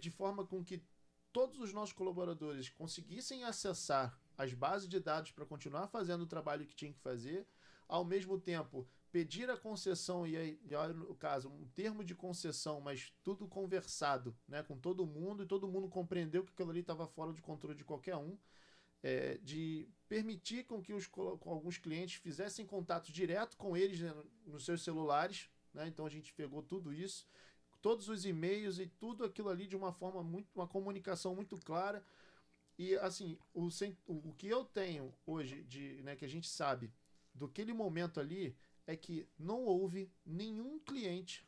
de forma com que todos os nossos colaboradores conseguissem acessar as bases de dados para continuar fazendo o trabalho que tinha que fazer, ao mesmo tempo pedir a concessão, e aí, no caso, um termo de concessão, mas tudo conversado, né, com todo mundo, e todo mundo compreendeu que aquilo ali estava fora de controle de qualquer um, de permitir com que com alguns clientes fizessem contato direto com eles, né, nos seus celulares, né, então a gente pegou tudo isso, todos os e-mails e tudo aquilo ali de uma forma uma comunicação muito clara. E assim, o que eu tenho hoje, né, que a gente sabe do aquele momento ali, é que não houve nenhum cliente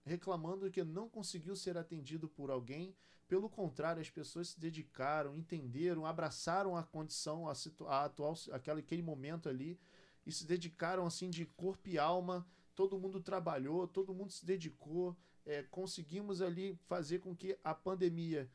reclamando que não conseguiu ser atendido por alguém. Pelo contrário, as pessoas se dedicaram, entenderam, abraçaram a condição, aquele momento ali, e se dedicaram assim de corpo e alma. Todo mundo trabalhou, todo mundo se dedicou. Conseguimos ali fazer com que a pandemia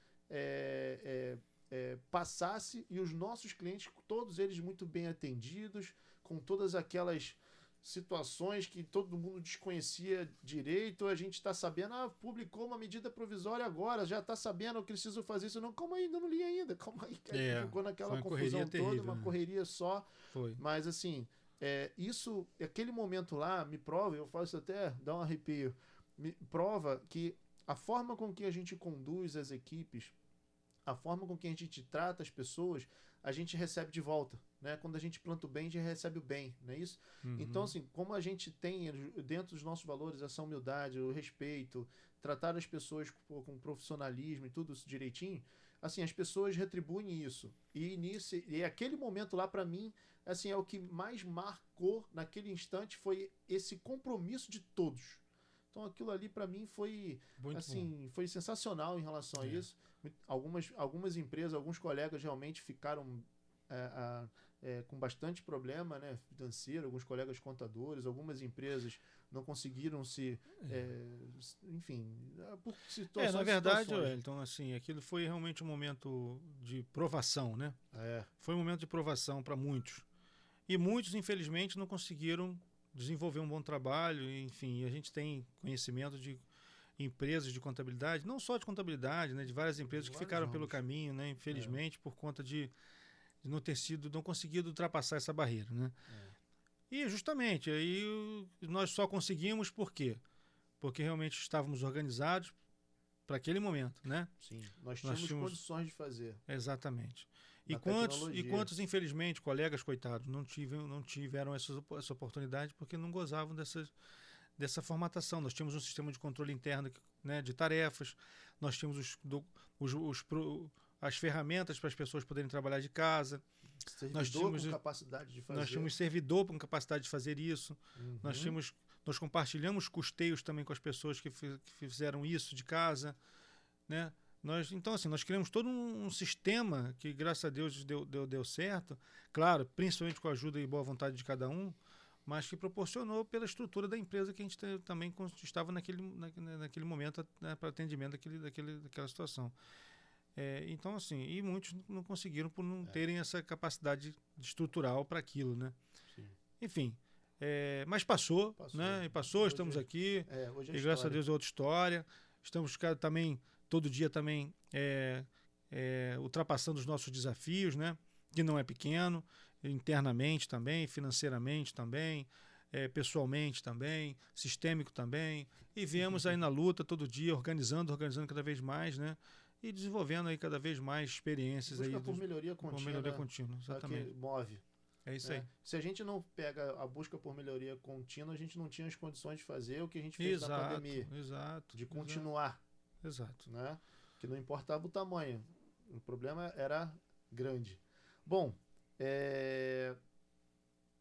passasse e os nossos clientes, todos eles muito bem atendidos, com todas aquelas situações que todo mundo desconhecia direito, a gente está sabendo, publicou uma medida provisória agora, já está sabendo, eu preciso fazer isso. Não, calma aí, ainda não li ainda, calma aí. Ficou naquela confusão toda, terrível, uma correria só. Foi. Mas assim, isso, aquele momento lá me prova, eu faço até, dá um arrepio, me prova que a forma com que a gente conduz as equipes, a forma com que a gente trata as pessoas, a gente recebe de volta, né? Quando a gente planta o bem, a gente recebe o bem, não é isso? Então, assim, como a gente tem dentro dos nossos valores essa humildade, o respeito, tratar as pessoas com profissionalismo e tudo isso direitinho, assim, as pessoas retribuem isso. E aquele momento lá, para mim, assim, é o que mais marcou naquele instante, foi esse compromisso de todos. Então, aquilo ali, para mim, foi, muito assim, foi sensacional em relação a isso. Algumas empresas, alguns colegas realmente ficaram com bastante problema, né, financeiro, alguns colegas contadores, algumas empresas não conseguiram enfim, por situações. Na verdade, então, assim, aquilo foi realmente um momento de provação, né? Foi um momento de provação para muitos. E muitos, infelizmente, não conseguiram desenvolver um bom trabalho. Enfim, a gente tem conhecimento de empresas de contabilidade, não só de contabilidade, né, de várias empresas que ficaram pelo caminho, né, infelizmente, por conta de não conseguido ultrapassar essa barreira, né? E justamente aí nós só conseguimos por quê? Porque realmente estávamos organizados para aquele momento, né? Sim, nós tínhamos condições de fazer. Exatamente. E quantos, infelizmente, colegas, coitados, não tiveram essa oportunidade porque não gozavam dessa formatação. Nós tínhamos um sistema de controle interno, né, de tarefas, nós tínhamos as ferramentas para as pessoas poderem trabalhar de casa. Servidor com capacidade de fazer. Nós tínhamos servidor com capacidade de fazer isso. Nós compartilhamos custeios também com as pessoas que fizeram isso de casa, né? Então, assim, nós criamos todo um sistema que, graças a Deus, deu certo. Claro, principalmente com a ajuda e boa vontade de cada um, mas que proporcionou pela estrutura da empresa que a gente também estava naquele momento, né, para atendimento daquela situação. Então, assim, e muitos não conseguiram por não terem essa capacidade estrutural para aquilo, né? Sim. Enfim, mas passou, né? E passou, estamos aqui, e graças a Deus é outra história. Estamos também, todo dia também, ultrapassando os nossos desafios, né? Que não é pequeno, internamente também, financeiramente também, pessoalmente também, sistêmico também. E viemos aí na luta todo dia, organizando cada vez mais, né? E desenvolvendo aí cada vez mais experiências. Busca por melhoria contínua. Por melhoria contínua, exatamente. Que move. É isso aí. Se a gente não pega a busca por melhoria contínua, a gente não tinha as condições de fazer o que a gente fez na pandemia. Exato. De continuar. Exato. Né? Que não importava o tamanho. O problema era grande. Bom,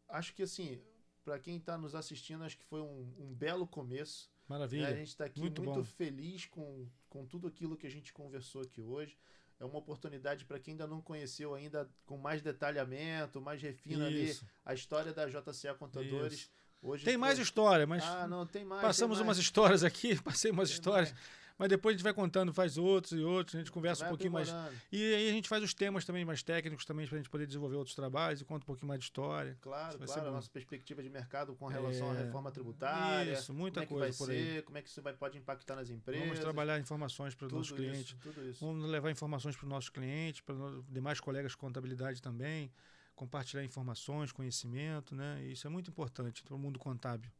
acho que assim, para quem está nos assistindo, acho que foi um belo começo. Maravilha. A gente está aqui muito feliz com tudo aquilo que a gente conversou aqui hoje. É uma oportunidade para quem ainda não conheceu ainda, com mais detalhamento, mais refina ali a história da JCA Contadores. Hoje tem mais história, mas não, tem mais, passamos umas histórias aqui, passei umas histórias. Mas depois a gente vai contando, faz outros e outros, a gente conversa um pouquinho mais. E aí a gente faz os temas também mais técnicos também, pra gente poder desenvolver outros trabalhos e conta um pouquinho mais de história. Claro, a nossa perspectiva de mercado com relação à reforma tributária. Isso, muita coisa por aí. Como é que isso pode impactar nas empresas. Vamos trabalhar informações para os nossos clientes. Tudo isso. Vamos levar informações para os nossos clientes, para os demais colegas de contabilidade também, compartilhar informações, conhecimento, né? E isso é muito importante para o mundo contábil.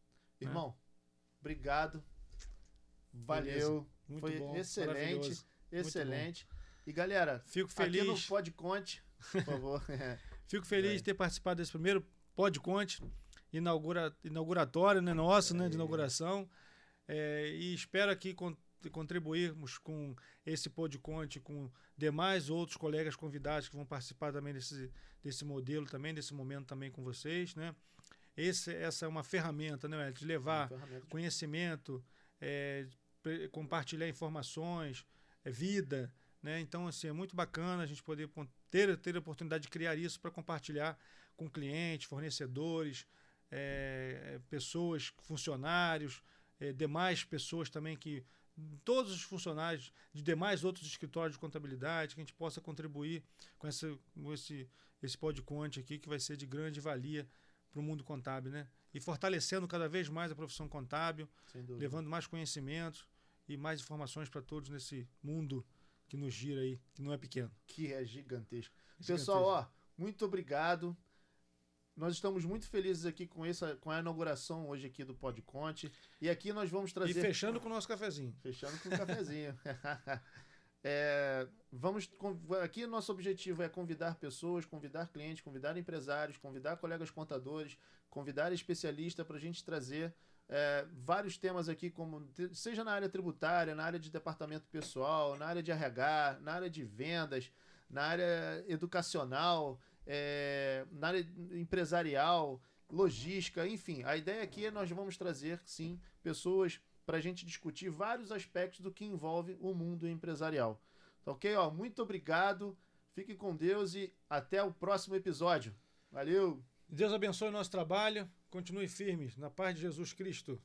Irmão, obrigado. Valeu. Muito foi bom, excelente. E galera, fico feliz aqui no PodConte, por favor. Fico feliz de ter participado desse primeiro PodConte inauguratório, né, nosso, né, de inauguração. E espero aqui contribuirmos com esse PodConte, com demais outros colegas convidados que vão participar também desse modelo também, desse momento também com vocês, né? Essa é uma ferramenta, né, de levar conhecimento, compartilhar informações, vida, né? Então, assim, é muito bacana a gente poder ter a oportunidade de criar isso para compartilhar com clientes, fornecedores, pessoas, funcionários, demais pessoas também que todos os funcionários de demais outros escritórios de contabilidade, que a gente possa contribuir com esse PodConte aqui, que vai ser de grande valia para o mundo contábil, né? E fortalecendo cada vez mais a profissão contábil, levando mais conhecimentos e mais informações para todos nesse mundo que nos gira aí, que não é pequeno. Que é gigantesco. Pessoal, ó, muito obrigado. Nós estamos muito felizes aqui com a inauguração hoje aqui do PodConte. E aqui nós vamos trazer... E fechando com o nosso cafezinho. Fechando com o cafezinho. Aqui nosso objetivo é convidar pessoas, convidar clientes, convidar empresários, convidar colegas contadores, convidar especialistas para a gente trazer vários temas aqui, como seja na área tributária, na área de departamento pessoal, na área de RH, na área de vendas, na área educacional, na área empresarial, logística, enfim. A ideia aqui é nós vamos trazer, sim, pessoas para a gente discutir vários aspectos do que envolve o mundo empresarial. Tá ok? Ó, muito obrigado, fique com Deus e até o próximo episódio. Valeu! Deus abençoe o nosso trabalho, continue firme, na paz de Jesus Cristo.